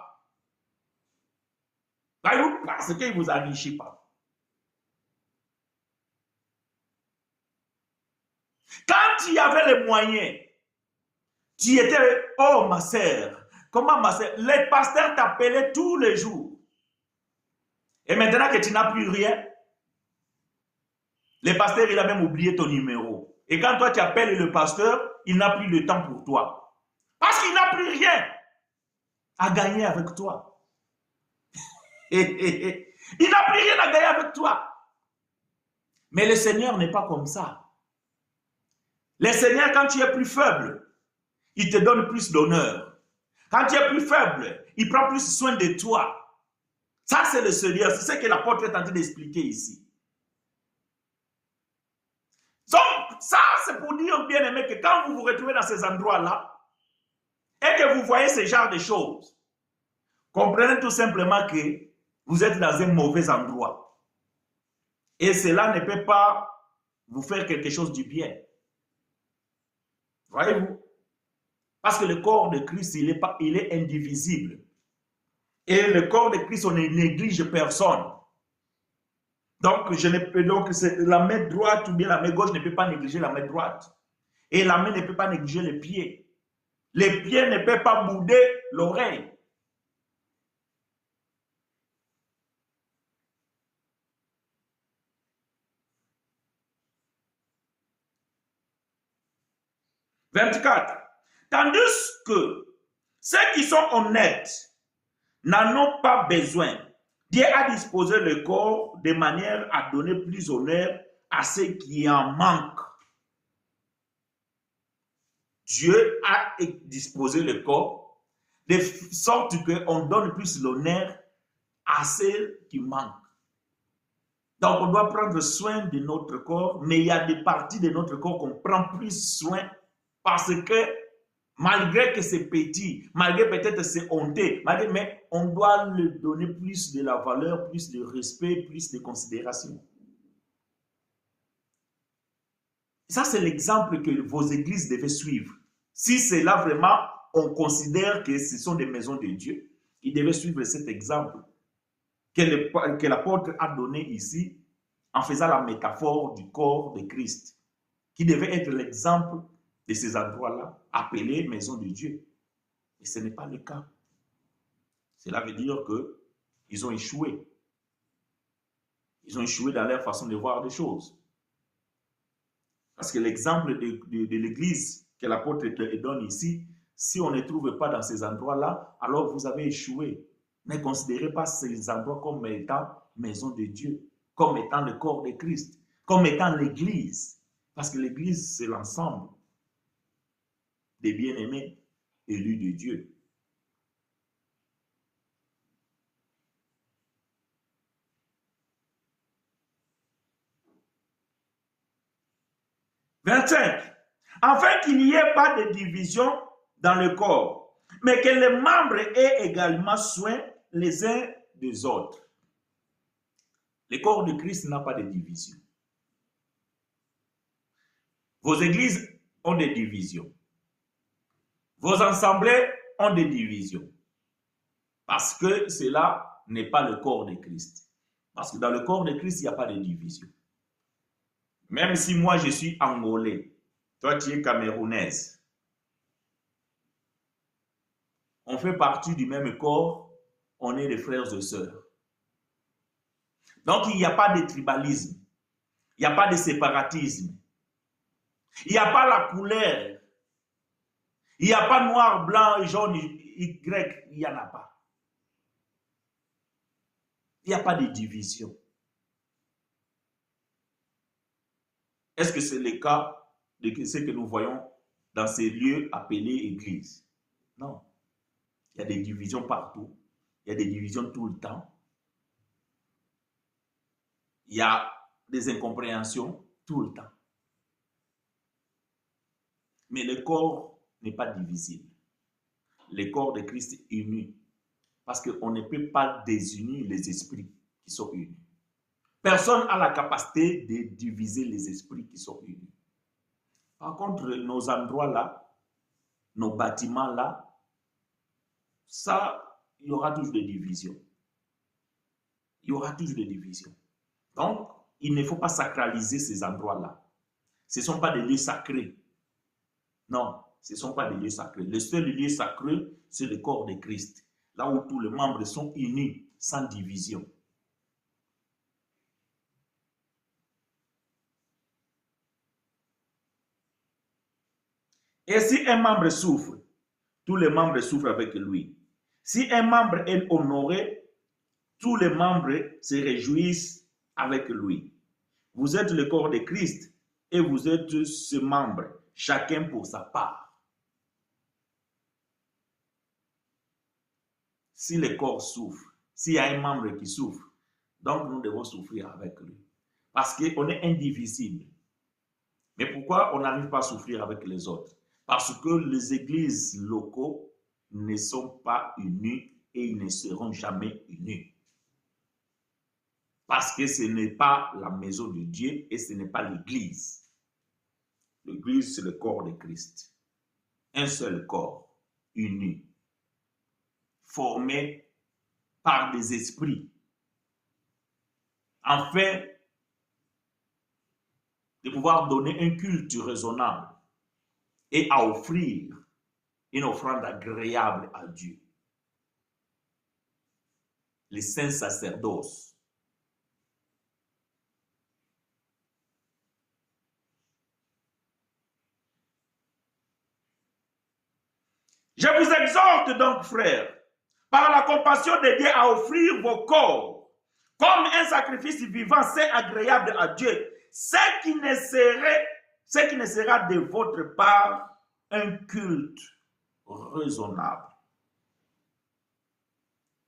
Parce qu'il ne vous enrichit pas. Quand tu avais les moyens, tu étais, oh ma sœur, comment ma sœur, les pasteurs t'appelaient tous les jours. Et maintenant que tu n'as plus rien, le pasteur, il a même oublié ton numéro. Et quand toi tu appelles le pasteur, il n'a plus le temps pour toi. Parce qu'il n'a plus rien à gagner avec toi. Il n'a plus rien à gagner avec toi. Mais le Seigneur n'est pas comme ça. Le Seigneur, quand tu es plus faible, il te donne plus d'honneur. Quand tu es plus faible, il prend plus soin de toi. Ça, c'est le Seigneur. C'est ce que l'apôtre est en train d'expliquer ici. Donc, ça, c'est pour dire, bien aimé, que quand vous vous retrouvez dans ces endroits-là, et que vous voyez ce genre de choses, comprenez tout simplement que vous êtes dans un mauvais endroit. Et cela ne peut pas vous faire quelque chose du bien. Voyez-vous? Parce que le corps de Christ, il est indivisible. Et le corps de Christ, on ne néglige personne. Donc, la main droite ou bien la main gauche ne peut pas négliger la main droite. Et la main ne peut pas négliger les pieds. Les pieds ne peuvent pas bouder l'oreille. « 24. Tandis que ceux qui sont honnêtes n'en ont pas besoin. Dieu a disposé le corps de manière à donner plus d'honneur à ceux qui en manquent. Dieu a disposé le corps de sorte qu'on donne plus l'honneur à ceux qui manquent. Donc on doit prendre soin de notre corps, mais il y a des parties de notre corps qu'on prend plus soin parce que malgré que c'est petit, malgré peut-être c'est honteux, mais on doit lui donner plus de la valeur, plus de respect, plus de considération. Ça, c'est l'exemple que vos églises devaient suivre. Si c'est là vraiment, on considère que ce sont des maisons de Dieu, ils devaient suivre cet exemple que l'apôtre a donné ici en faisant la métaphore du corps de Christ, qui devait être l'exemple de ces endroits-là, appelés maison de Dieu. Et ce n'est pas le cas. Cela veut dire qu'ils ont échoué. Ils ont échoué dans leur façon de voir les choses. Parce que l'exemple de l'Église que l'apôtre donne ici, Si on ne trouve pas dans ces endroits-là, alors vous avez échoué. Ne considérez pas ces endroits comme étant maison de Dieu, comme étant le corps de Christ, comme étant l'Église. Parce que l'Église, c'est l'ensemble des bien-aimés élus de Dieu. « 25. Afin qu'il n'y ait pas de division dans le corps, mais que les membres aient également soin les uns des autres. » Le corps de Christ n'a pas de division. Vos églises ont des divisions. Vos assemblées ont des divisions. Parce que cela n'est pas le corps de Christ. Parce que dans le corps de Christ, il n'y a pas de division. Même si moi je suis angolais, toi tu es camerounaise, on fait partie du même corps, on est des frères et sœurs. Donc il n'y a pas de tribalisme, il n'y a pas de séparatisme, il n'y a pas la couleur, il n'y a pas noir, blanc, jaune, Y, il n'y en a pas. Il n'y a pas de division. Est-ce que c'est le cas de ce que nous voyons dans ces lieux appelés églises? Non. Il y a des divisions partout. Il y a des divisions tout le temps. Il y a des incompréhensions tout le temps. Mais le corps n'est pas divisible. Le corps de Christ est uni. Parce qu'on ne peut pas désunir les esprits qui sont unis. Personne n'a la capacité de diviser les esprits qui sont unis. Par contre, nos endroits-là, nos bâtiments-là, ça, il y aura toujours des divisions. Il y aura toujours des divisions. Donc, il ne faut pas sacraliser ces endroits-là. Ce ne sont pas des lieux sacrés. Non, ce ne sont pas des lieux sacrés. Le seul lieu sacré, c'est le corps de Christ. Là où tous les membres sont unis, sans division. Et si un membre souffre, tous les membres souffrent avec lui. Si un membre est honoré, tous les membres se réjouissent avec lui. Vous êtes le corps de Christ et vous êtes ce membre, chacun pour sa part. Si le corps souffre, s'il y a un membre qui souffre, donc nous devons souffrir avec lui. Parce qu'on est indivisible. Mais pourquoi on n'arrive pas à souffrir avec les autres? Parce que les églises locaux ne sont pas unies et ils ne seront jamais unis. Parce que ce n'est pas la maison de Dieu et ce n'est pas l'église. L'église, c'est le corps de Christ. Un seul corps, uni, formé par des esprits, afin de pouvoir donner un culte raisonnable et à offrir une offrande agréable à Dieu. Les saints sacerdoces. Je vous exhorte donc, frères, par la compassion de Dieu, à offrir vos corps comme un sacrifice vivant, saint, agréable à Dieu, ce qui ne sera de votre part un culte raisonnable.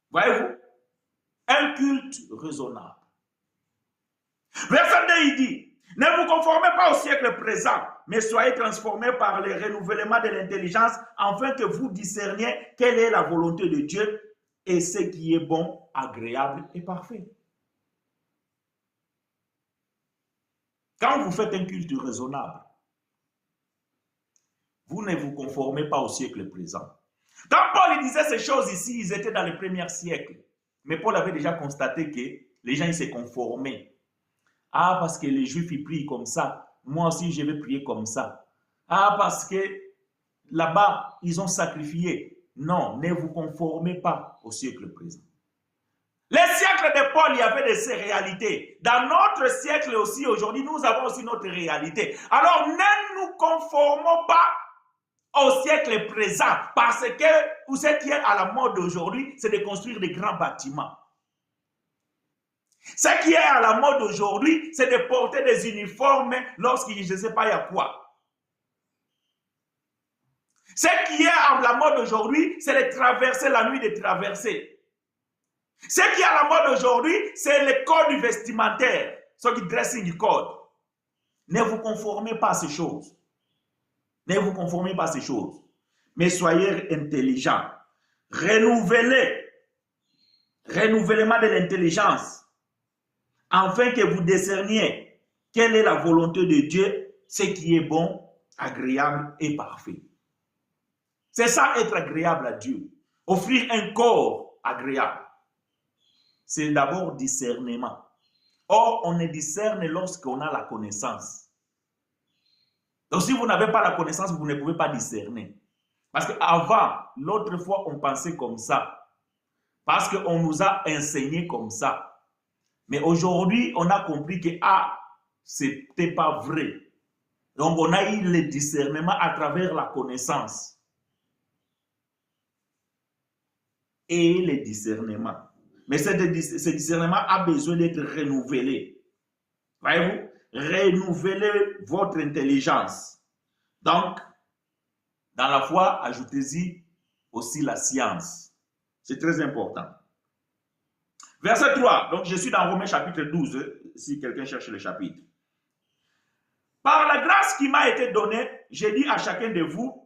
Voyez-vous? Un culte raisonnable. Verset 2, il dit, ne vous conformez pas au siècle présent, mais soyez transformés par le renouvellement de l'intelligence, afin que vous discerniez quelle est la volonté de Dieu et ce qui est bon, agréable et parfait. Quand vous faites un culte raisonnable, vous ne vous conformez pas au siècle présent. Quand Paul disait ces choses ici, ils étaient dans le premier siècle. Mais Paul avait déjà constaté que les gens ils se conformaient. Ah, parce que les Juifs ils prient comme ça. Moi aussi, je vais prier comme ça. Ah, parce que là-bas, ils ont sacrifié. Non, ne vous conformez pas au siècle présent. Les siècles de Paul, il y avait de ces réalités. Dans notre siècle aussi, aujourd'hui, nous avons aussi notre réalité. Alors, ne nous conformons pas au siècle présent, parce que ce qui est à la mode aujourd'hui, c'est de construire des grands bâtiments. Ce qui est à la mode aujourd'hui, c'est de porter des uniformes lorsqu'il, je ne sais pas, il y a quoi. Ce qui est à la mode aujourd'hui, c'est de traverser la nuit, de traverser. Ce qui est à la mode aujourd'hui, c'est le code vestimentaire, ce qui dressing code. Ne vous conformez pas à ces choses. Ne vous conformez pas à ces choses. Mais soyez intelligents. Renouvelez. Renouvellement de l'intelligence. Afin que vous discerniez quelle est la volonté de Dieu, ce qui est bon, agréable et parfait. C'est ça être agréable à Dieu. Offrir un corps agréable. C'est d'abord discernement. Or, on ne discerne lorsqu'on a la connaissance. Donc, si vous n'avez pas la connaissance, vous ne pouvez pas discerner. Parce qu'avant, l'autre fois, on pensait comme ça. Parce qu'on nous a enseigné comme ça. Mais aujourd'hui, on a compris que ce n'était pas vrai. Donc, on a eu le discernement à travers la connaissance. Et le discernement. Mais ce discernement a besoin d'être renouvelé. Voyez-vous? Renouvelez votre intelligence. Donc, dans la foi, ajoutez-y aussi la science. C'est très important. Verset 3. Donc, je suis dans Romains chapitre 12, si quelqu'un cherche le chapitre. Par la grâce qui m'a été donnée, j'ai dit à chacun de vous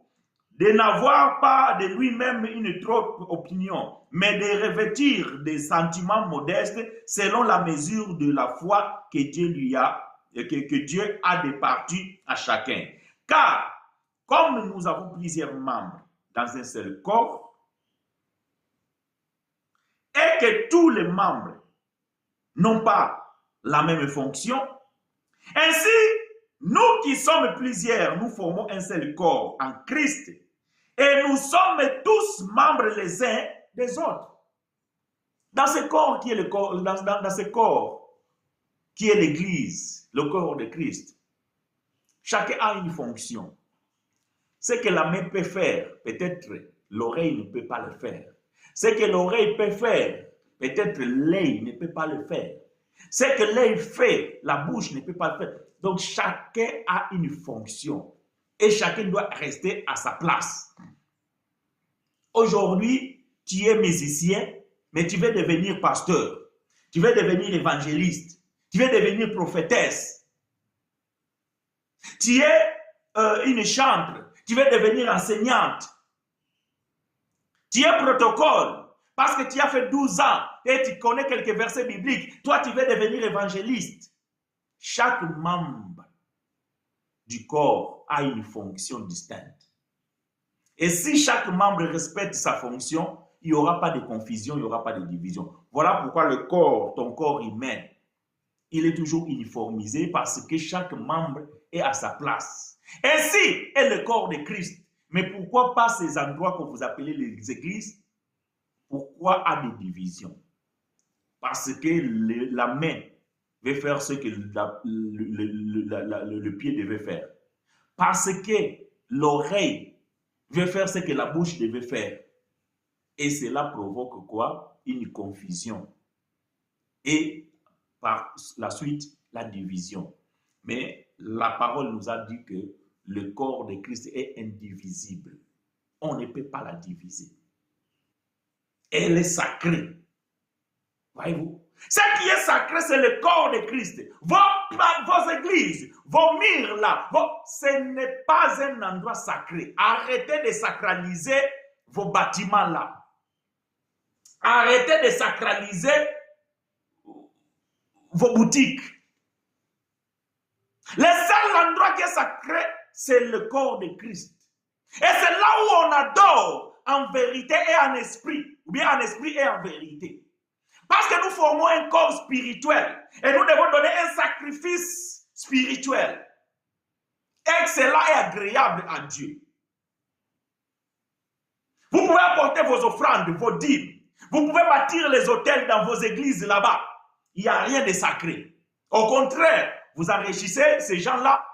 de n'avoir pas de lui-même une trop opinion, mais de revêtir des sentiments modestes selon la mesure de la foi que Dieu a départie à chacun. Car, comme nous avons plusieurs membres dans un seul corps, et que tous les membres n'ont pas la même fonction, ainsi, nous qui sommes plusieurs, nous formons un seul corps en Christ, et nous sommes tous membres les uns des autres. Dans ce corps qui est le corps, dans ce corps qui est l'Église, le corps de Christ, chacun a une fonction. Ce que la main peut faire, peut-être l'oreille ne peut pas le faire. Ce que l'oreille peut faire, peut-être l'œil ne peut pas le faire. Ce que l'œil fait, la bouche ne peut pas le faire. Donc chacun a une fonction et chacun doit rester à sa place. Aujourd'hui, tu es musicien, mais tu veux devenir pasteur, tu veux devenir évangéliste, tu veux devenir prophétesse. Tu es une chantre, tu veux devenir enseignante. Tu es protocole parce que tu as fait 12 ans et tu connais quelques versets bibliques. Toi, tu veux devenir évangéliste. Chaque membre du corps a une fonction distincte. Et si chaque membre respecte sa fonction, il n'y aura pas de confusion, il n'y aura pas de division. Voilà pourquoi le corps, ton corps humain, il est toujours uniformisé parce que chaque membre est à sa place. Ainsi est le corps de Christ. Mais pourquoi pas ces endroits que vous appelez les églises? Pourquoi a des divisions? Parce que la main veut faire ce que le pied devait faire. Parce que l'oreille veut faire ce que la bouche devait faire. Et cela provoque quoi? Une confusion. Et par la suite, la division. Mais la parole nous a dit que le corps de Christ est indivisible. On ne peut pas la diviser. Elle est sacrée. Voyez-vous? Ce qui est sacré, c'est le corps de Christ. Vos églises, vos murs là, ce n'est pas un endroit sacré. Arrêtez de sacraliser vos bâtiments là. Arrêtez de sacraliser vos boutiques. Le seul endroit qui est sacré, c'est le corps de Christ. Et c'est là où on adore en vérité et en esprit, ou bien en esprit et en vérité. Parce que nous formons un corps spirituel et nous devons donner un sacrifice spirituel. Excellent et agréable à Dieu. Vous pouvez apporter vos offrandes, vos dîmes. Vous pouvez bâtir les hôtels dans vos églises là-bas. Il n'y a rien de sacré. Au contraire, vous enrichissez ces gens-là.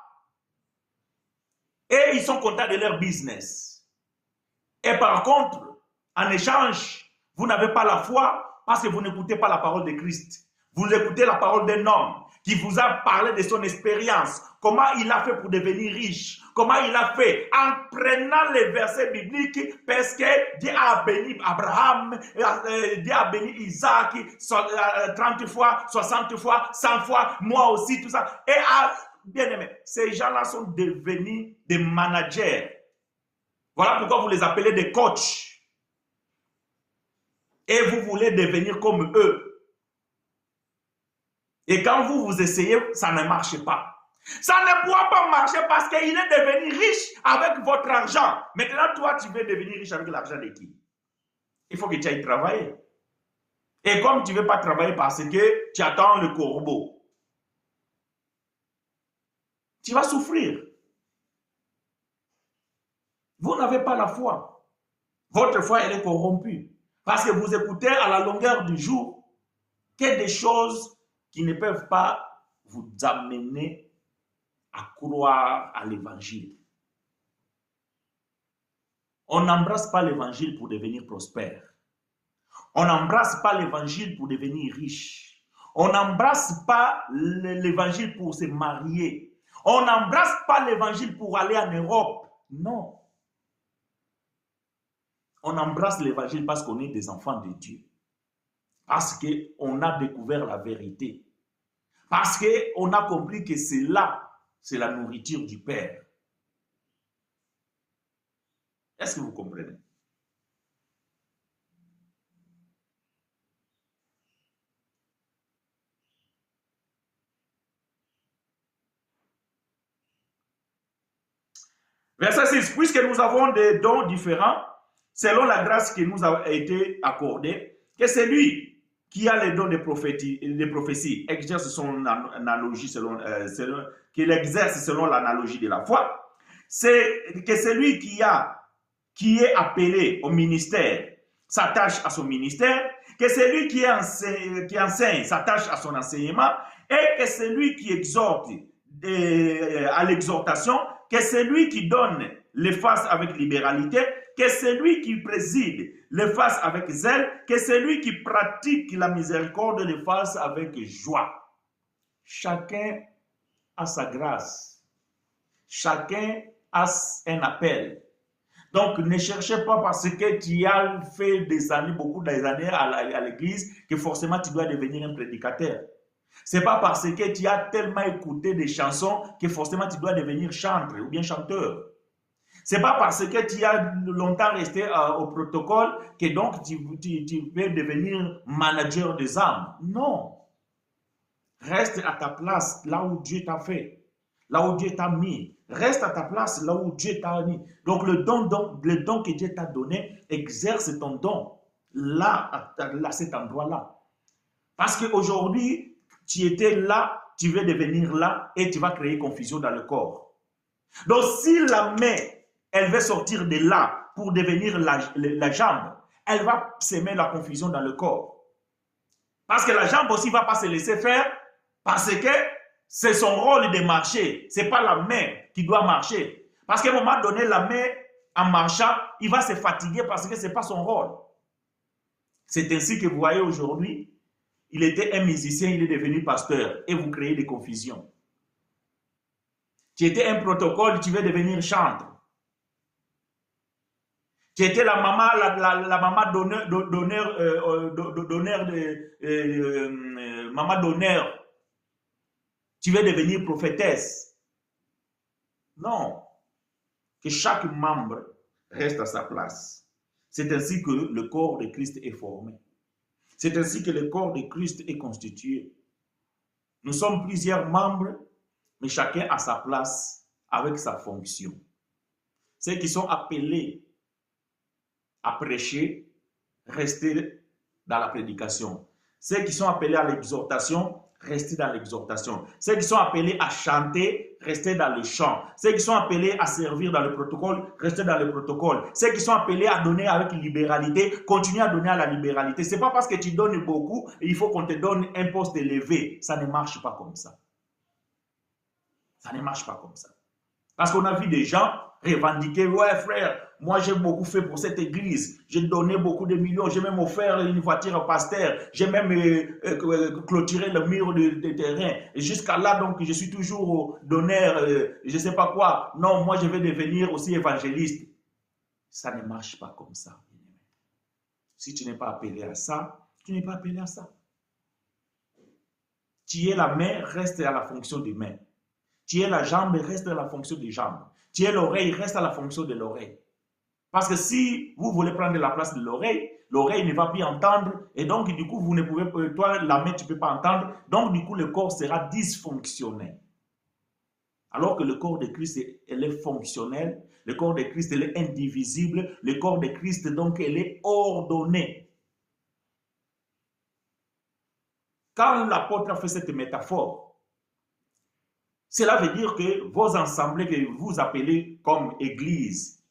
Et ils sont contents de leur business. Et par contre, en échange, vous n'avez pas la foi parce que vous n'écoutez pas la parole de Christ. Vous écoutez la parole d'un homme qui vous a parlé de son expérience, comment il a fait pour devenir riche, comment il a fait en prenant les versets bibliques, parce que Dieu a béni Abraham, Dieu a béni Isaac 30 fois, 60 fois, 100 fois, moi aussi, tout ça. Et bien aimé, ces gens-là sont devenus des managers. Voilà pourquoi vous les appelez des coachs. Et vous voulez devenir comme eux. Et quand vous essayez, ça ne marche pas. Ça ne pourra pas marcher parce qu'il est devenu riche avec votre argent. Maintenant, toi, tu veux devenir riche avec l'argent de qui? Il faut que tu ailles travailler. Et comme tu ne veux pas travailler parce que tu attends le corbeau, tu vas souffrir. Vous n'avez pas la foi. Votre foi, elle est corrompue. Parce que vous écoutez à la longueur du jour que des choses qui ne peuvent pas vous amener à croire à l'évangile. On n'embrasse pas l'évangile pour devenir prospère. On n'embrasse pas l'évangile pour devenir riche. On n'embrasse pas l'évangile pour se marier. On n'embrasse pas l'évangile pour aller en Europe. Non. On embrasse l'évangile parce qu'on est des enfants de Dieu. Parce qu'on a découvert la vérité. Parce qu'on a compris que c'est là, c'est la nourriture du Père. Est-ce que vous comprenez? Verset 6. Puisque nous avons des dons différents, selon la grâce qui nous a été accordée, que c'est lui qui a les dons de prophétie exerce son analogie qu'il exerce selon l'analogie de la foi. C'est que celui qui est appelé au ministère s'attache à son ministère, que celui qui enseigne s'attache à son enseignement, et que celui qui exhorte à l'exhortation, que celui qui donne le fasse avec libéralité, que celui qui préside le fasse avec zèle, que celui qui pratique la miséricorde le fasse avec joie. Chacun a sa grâce. Chacun a un appel. Donc, ne cherchez pas parce que tu as fait beaucoup d'années à l'église que forcément tu dois devenir un prédicateur. Ce n'est pas parce que tu as tellement écouté des chansons que forcément tu dois devenir chanteur ou bien chanteur. Ce n'est pas parce que tu as longtemps resté au protocole que donc tu peux devenir manager des âmes. Non. Reste à ta place là où Dieu t'a fait, là où Dieu t'a mis. Reste à ta place là où Dieu t'a mis. Donc le don que Dieu t'a donné, exerce ton don là, à cet endroit-là. Parce qu'aujourd'hui, tu étais là, tu veux devenir là et tu vas créer confusion dans le corps. Donc si la main, elle veut sortir de là pour devenir la jambe, elle va semer la confusion dans le corps. Parce que la jambe aussi ne va pas se laisser faire parce que c'est son rôle de marcher. Ce n'est pas la main qui doit marcher. Parce qu'à un moment donné, la main, en marchant, il va se fatiguer parce que ce n'est pas son rôle. C'est ainsi que vous voyez aujourd'hui, il était un musicien, il est devenu pasteur et vous créez des confusions. Tu étais un protocole, tu veux devenir chanteur. Tu étais la maman d'honneur. Tu veux devenir prophétesse. Non. Que chaque membre reste à sa place. C'est ainsi que le corps de Christ est formé. C'est ainsi que le corps de Christ est constitué. Nous sommes plusieurs membres, mais chacun a sa place avec sa fonction. Ceux qui sont appelés à prêcher, rester dans la prédication. Ceux qui sont appelés à l'exhortation, rester dans l'exhortation. Ceux qui sont appelés à chanter, rester dans le chant. Ceux qui sont appelés à servir dans le protocole, rester dans le protocole. Ceux qui sont appelés à donner avec libéralité, continuer à donner à la libéralité. Ce n'est pas parce que tu donnes beaucoup, il faut qu'on te donne un poste élevé. Ça ne marche pas comme ça. Ça ne marche pas comme ça. Parce qu'on a vu des gens revendiquer, ouais frère, moi j'ai beaucoup fait pour cette église, j'ai donné beaucoup de millions, j'ai même offert une voiture au pasteur, j'ai même clôturé le mur de terrain. Et jusqu'à là, donc, je suis toujours donneur, je ne sais pas quoi. Non, moi je vais devenir aussi évangéliste. Ça ne marche pas comme ça. Si tu n'es pas appelé à ça, tu n'es pas appelé à ça. Tu es la main, reste à la fonction des mains. Tu es la jambe, reste à la fonction des jambes. Tu es l'oreille, reste à la fonction de l'oreille. Parce que si vous voulez prendre la place de l'oreille, l'oreille ne va plus entendre et donc du coup, vous ne pouvez pas, toi, la main, tu ne peux pas entendre. Donc du coup, le corps sera dysfonctionnel. Alors que le corps de Christ, elle est fonctionnel. Le corps de Christ, elle est indivisible. Le corps de Christ, donc, elle est ordonnée. Quand l'apôtre a fait cette métaphore, cela veut dire que vos assemblées que vous appelez comme église,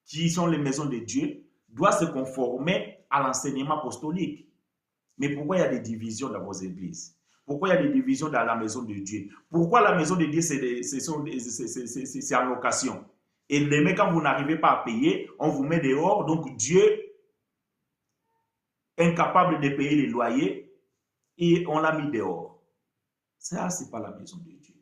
qui sont les maisons de Dieu, doivent se conformer à l'enseignement apostolique. Mais pourquoi il y a des divisions dans vos églises? Pourquoi il y a des divisions dans la maison de Dieu? Pourquoi la maison de Dieu, c'est en location? Et demain, quand vous n'arrivez pas à payer, on vous met dehors. Donc Dieu, incapable de payer les loyers, et on l'a mis dehors. Ça, ce n'est pas la maison de Dieu.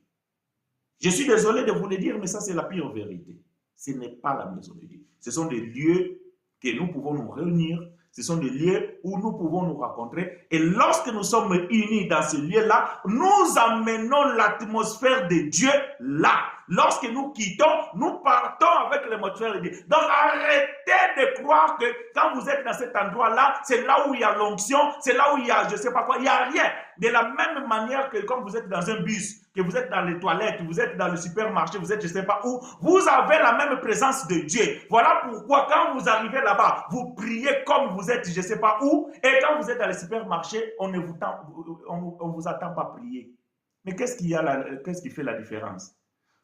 Je suis désolé de vous le dire, mais ça, c'est la pire vérité. Ce n'est pas la maison de Dieu. Ce sont des lieux que nous pouvons nous réunir. Ce sont des lieux où nous pouvons nous rencontrer. Et lorsque nous sommes unis dans ce lieu-là, nous amenons l'atmosphère de Dieu là. Lorsque nous quittons, nous partons avec l'atmosphère de Dieu. Donc arrêtez de croire que quand vous êtes dans cet endroit-là, c'est là où il y a l'onction, c'est là où il y a je ne sais pas quoi. Il n'y a rien. De la même manière que quand vous êtes dans un bus, que vous êtes dans les toilettes, vous êtes dans le supermarché, vous êtes je ne sais pas où, vous avez la même présence de Dieu. Voilà pourquoi quand vous arrivez là-bas, vous priez comme vous êtes je ne sais pas où, et quand vous êtes dans le supermarché, on ne vous attend pas prier. Mais qu'est-ce qui fait la différence?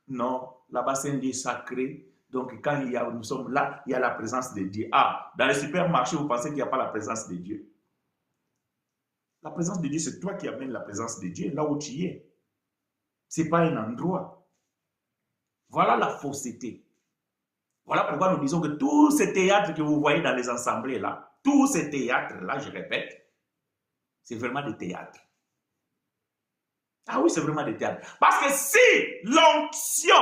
Non, là-bas c'est un lieu sacré. Donc quand nous sommes là, il y a la présence de Dieu. Ah, dans le supermarché, vous pensez qu'il n'y a pas la présence de Dieu? La présence de Dieu, c'est toi qui amènes la présence de Dieu là où tu es. Ce n'est pas un endroit. Voilà la fausseté. Voilà pourquoi nous disons que tous ces théâtres que vous voyez dans les assemblées là, tous ces théâtres-là, je répète, c'est vraiment des théâtres. Ah oui, c'est vraiment des théâtres. Parce que si l'onction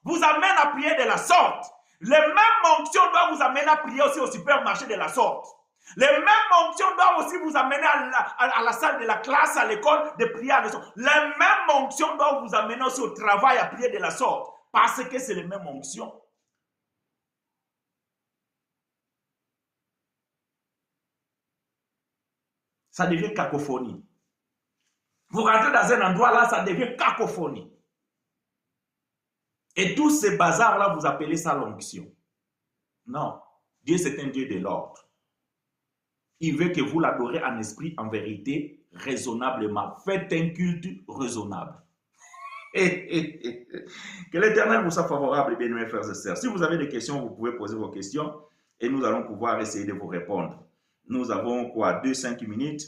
vous amène à prier de la sorte, les mêmes onctions doivent vous amener à prier aussi au supermarché de la sorte. Les mêmes onctions doivent aussi vous amener à la salle de la classe, à l'école, de prier à la sorte. Les mêmes onctions doivent vous amener aussi au travail à prier de la sorte. Parce que c'est les mêmes onctions. Ça devient cacophonie. Vous rentrez dans un endroit là, ça devient cacophonie. Et tous ces bazars-là, vous appelez ça l'onction. Non. Dieu, c'est un Dieu de l'ordre. Il veut que vous l'adorez en esprit, en vérité, raisonnablement. Faites un culte raisonnable. Que l'Éternel vous soit favorable, bien mes frères et sœurs. Si vous avez des questions, vous pouvez poser vos questions et nous allons pouvoir essayer de vous répondre. Nous avons quoi, 2-5 minutes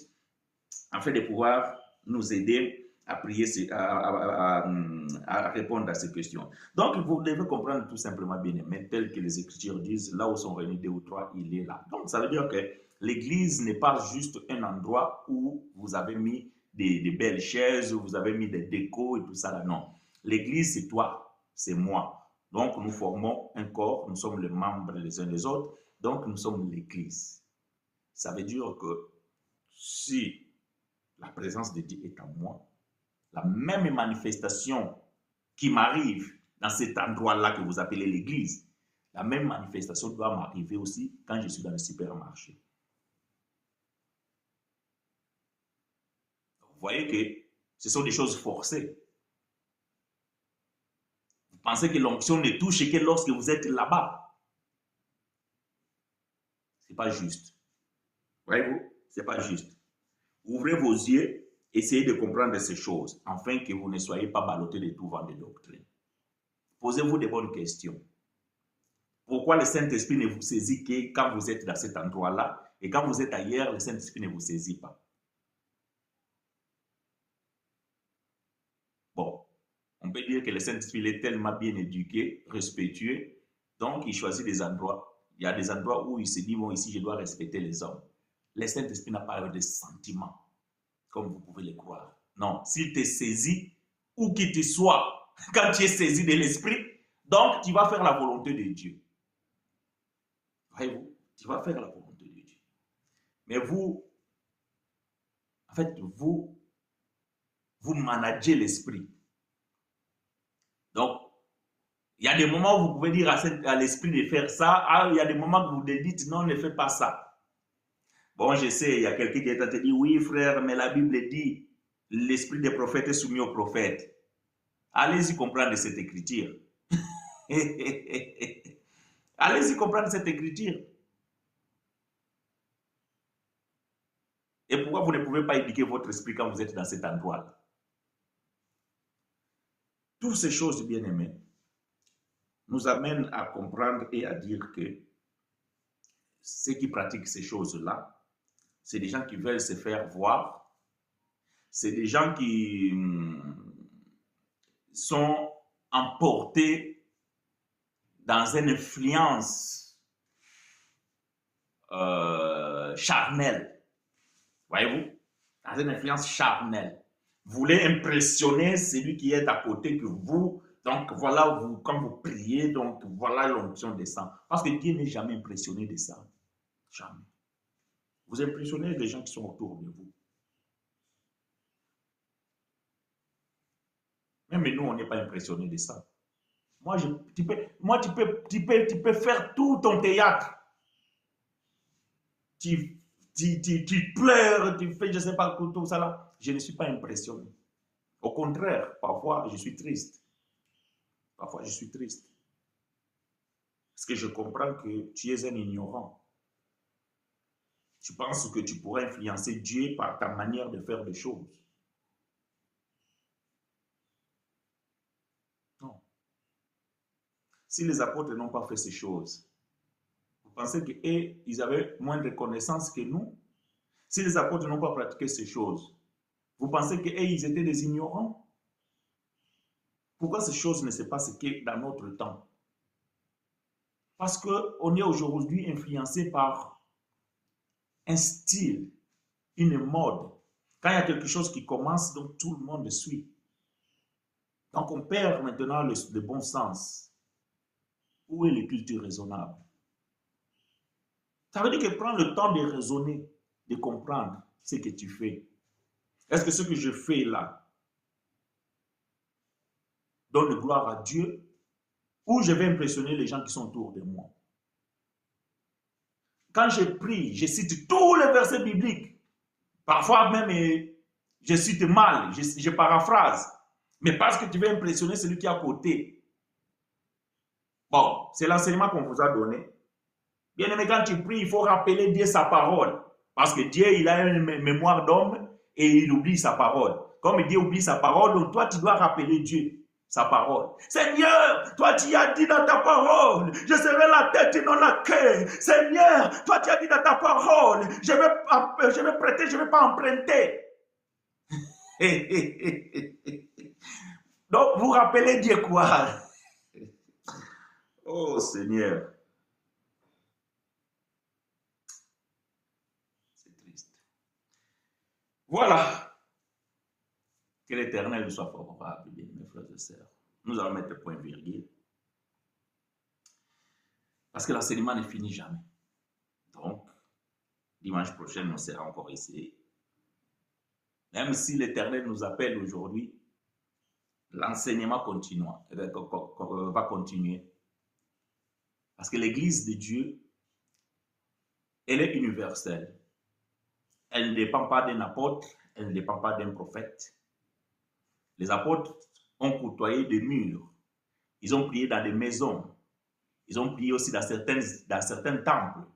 afin de pouvoir nous aider à prier, à répondre à ces questions. Donc, vous devez comprendre tout simplement, bien aimé, tel que les Écritures disent, là où sont réunis 2 ou 3, il est là. Donc, ça veut dire que l'église n'est pas juste un endroit où vous avez mis des belles chaises, où vous avez mis des décos et tout ça là. Non. L'église, c'est toi, c'est moi. Donc, nous formons un corps, nous sommes les membres les uns des autres, donc nous sommes l'église. Ça veut dire que si la présence de Dieu est en moi, la même manifestation qui m'arrive dans cet endroit-là que vous appelez l'église, la même manifestation doit m'arriver aussi quand je suis dans le supermarché. Vous voyez que ce sont des choses forcées. Vous pensez que l'onction ne touche que lorsque vous êtes là-bas. Ce n'est pas juste. Voyez-vous, ce n'est pas juste. Ouvrez vos yeux, essayez de comprendre ces choses, afin que vous ne soyez pas ballottés de tout vent de doctrine. Posez-vous des bonnes questions. Pourquoi le Saint-Esprit ne vous saisit que quand vous êtes dans cet endroit-là, et quand vous êtes ailleurs, le Saint-Esprit ne vous saisit pas? Bon, on peut dire que le Saint-Esprit est tellement bien éduqué, respectueux, donc il choisit des endroits. Il y a des endroits où il se dit, bon, ici, je dois respecter les hommes. Le Saint-Esprit n'a pas de sentiments, comme vous pouvez le croire. Non, s'il te saisit, où qu'il te soit, quand tu es saisi de l'Esprit, donc tu vas faire la volonté de Dieu. Voyez-vous, tu vas faire la volonté de Dieu. Mais vous, en fait, vous managez l'Esprit. Donc, il y a des moments où vous pouvez dire à l'Esprit de faire ça. Ah, il y a des moments où vous dites non, ne fais pas ça. Bon, je sais, il y a quelqu'un qui est en train de dire oui, frère, mais la Bible dit l'esprit des prophètes est soumis aux prophètes. Allez-y comprendre cette écriture. Allez-y comprendre cette écriture. Et pourquoi vous ne pouvez pas éduquer votre esprit quand vous êtes dans cet endroit-là? Toutes ces choses, bien aimées, nous amènent à comprendre et à dire que ceux qui pratiquent ces choses-là, c'est des gens qui veulent se faire voir, c'est des gens qui sont emportés dans une influence charnelle. Voyez-vous? Dans une influence charnelle. Vous voulez impressionner celui qui est à côté que vous. Donc voilà, quand vous priez, donc voilà l'onction descend. Parce que Dieu n'est jamais impressionné de ça. Jamais. Vous impressionnez les gens qui sont autour de vous. Même nous, on n'est pas impressionné de ça. Tu peux faire tout ton théâtre. Tu pleures, tu fais je ne sais pas tout ça là. Je ne suis pas impressionné. Au contraire, parfois, je suis triste. Parfois, je suis triste. Parce que je comprends que tu es un ignorant. Tu penses que tu pourras influencer Dieu par ta manière de faire des choses. Non. Si les apôtres n'ont pas fait ces choses, vous pensez qu'ils avaient moins de connaissances que nous? Si les apôtres n'ont pas pratiqué ces choses, vous pensez qu'ils étaient des ignorants? Pourquoi ces choses ne se passent que dans notre temps? Parce qu'on est aujourd'hui influencé par un style, une mode. Quand il y a quelque chose qui commence, donc tout le monde suit. Donc on perd maintenant le bon sens. Où est les cultures raisonnables? Ça veut dire que prends le temps de raisonner, de comprendre ce que tu fais. Est-ce que ce que je fais là donne gloire à Dieu ou je vais impressionner les gens qui sont autour de moi? Quand je prie, je cite tous les versets bibliques. Parfois même, je cite mal, je paraphrase. Mais parce que tu veux impressionner celui qui est à côté. Bon, c'est l'enseignement qu'on vous a donné. Bien aimé, quand tu pries, il faut rappeler Dieu sa parole. Parce que Dieu, il a une mémoire d'homme et il oublie sa parole. Comme Dieu oublie sa parole, donc toi, tu dois rappeler Dieu sa parole. Seigneur, toi, tu as dit dans ta parole, je serai la tête et non la queue. Seigneur, toi, tu as dit dans ta parole, je vais prêter, je ne vais pas emprunter. Donc, vous rappelez Dieu quoi? Oh Seigneur. C'est triste. Voilà. Que l'Éternel nous soit favorable, bien, mes frères et sœurs. Nous allons mettre point virgule. Parce que l'enseignement ne finit jamais. Donc, dimanche prochain, on sera encore ici. Même si l'Éternel nous appelle aujourd'hui, l'enseignement va continuer. Parce que l'Église de Dieu, elle est universelle. Elle ne dépend pas d'un apôtre, elle ne dépend pas d'un prophète. Les apôtres ont côtoyé des murs. Ils ont prié dans des maisons. Ils ont prié aussi dans certains temples.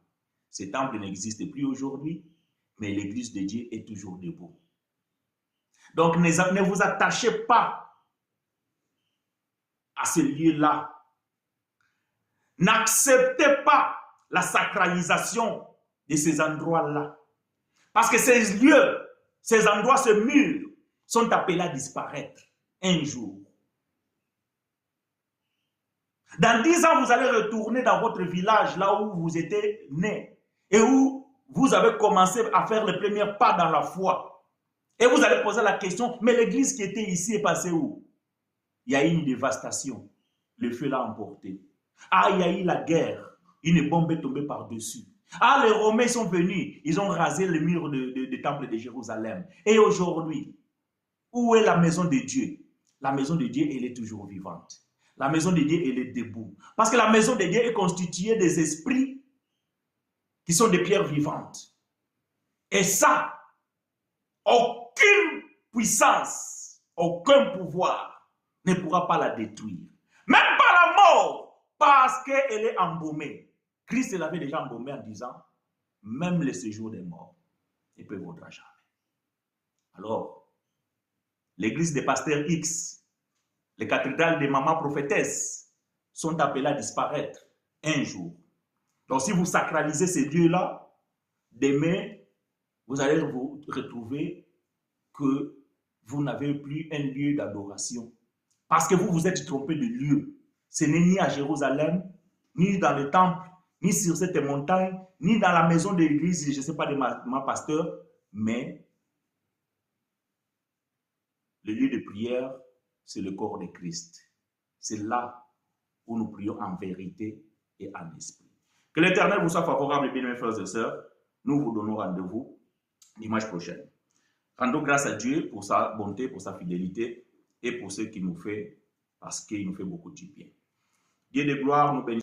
Ces temples n'existent plus aujourd'hui, mais l'Église de Dieu est toujours debout. Donc, ne vous attachez pas à ce lieu-là. N'acceptez pas la sacralisation de ces endroits-là. Parce que ces lieux, ces endroits, ces murs, sont appelés à disparaître un jour. Dans 10 ans, vous allez retourner dans votre village, là où vous étiez né, et où vous avez commencé à faire les premiers pas dans la foi. Et vous allez poser la question, mais l'église qui était ici est passée où? Il y a eu une dévastation. Le feu l'a emporté. Ah, il y a eu la guerre. Une bombe est tombée par-dessus. Ah, les Romains sont venus. Ils ont rasé le mur du temple de Jérusalem. Et aujourd'hui, où est la maison de Dieu? La maison de Dieu, elle est toujours vivante. La maison de Dieu, elle est debout. Parce que la maison de Dieu est constituée des esprits qui sont des pierres vivantes. Et ça, aucune puissance, aucun pouvoir ne pourra pas la détruire. Même pas la mort, parce qu'elle est embaumée. Christ l'avait déjà embaumée en disant, même le séjour des morts ne peut vaudra jamais. Alors, l'église des pasteurs X, les cathédrales des mamans prophétesses sont appelées à disparaître un jour. Donc, si vous sacralisez ces dieux-là, demain, vous allez vous retrouver que vous n'avez plus un lieu d'adoration. Parce que vous vous êtes trompé de lieu. Ce n'est ni à Jérusalem, ni dans le temple, ni sur cette montagne, ni dans la maison de l'église, je ne sais pas, de ma pasteur, mais le lieu de prière, c'est le corps de Christ. C'est là où nous prions en vérité et en esprit. Que l'Éternel vous soit favorable, bien mes frères et sœurs. Nous vous donnons rendez-vous dimanche prochain. Rendons grâce à Dieu pour sa bonté, pour sa fidélité et pour ce qu'il nous fait, parce qu'il nous fait beaucoup de bien. Dieu de gloire nous bénisse.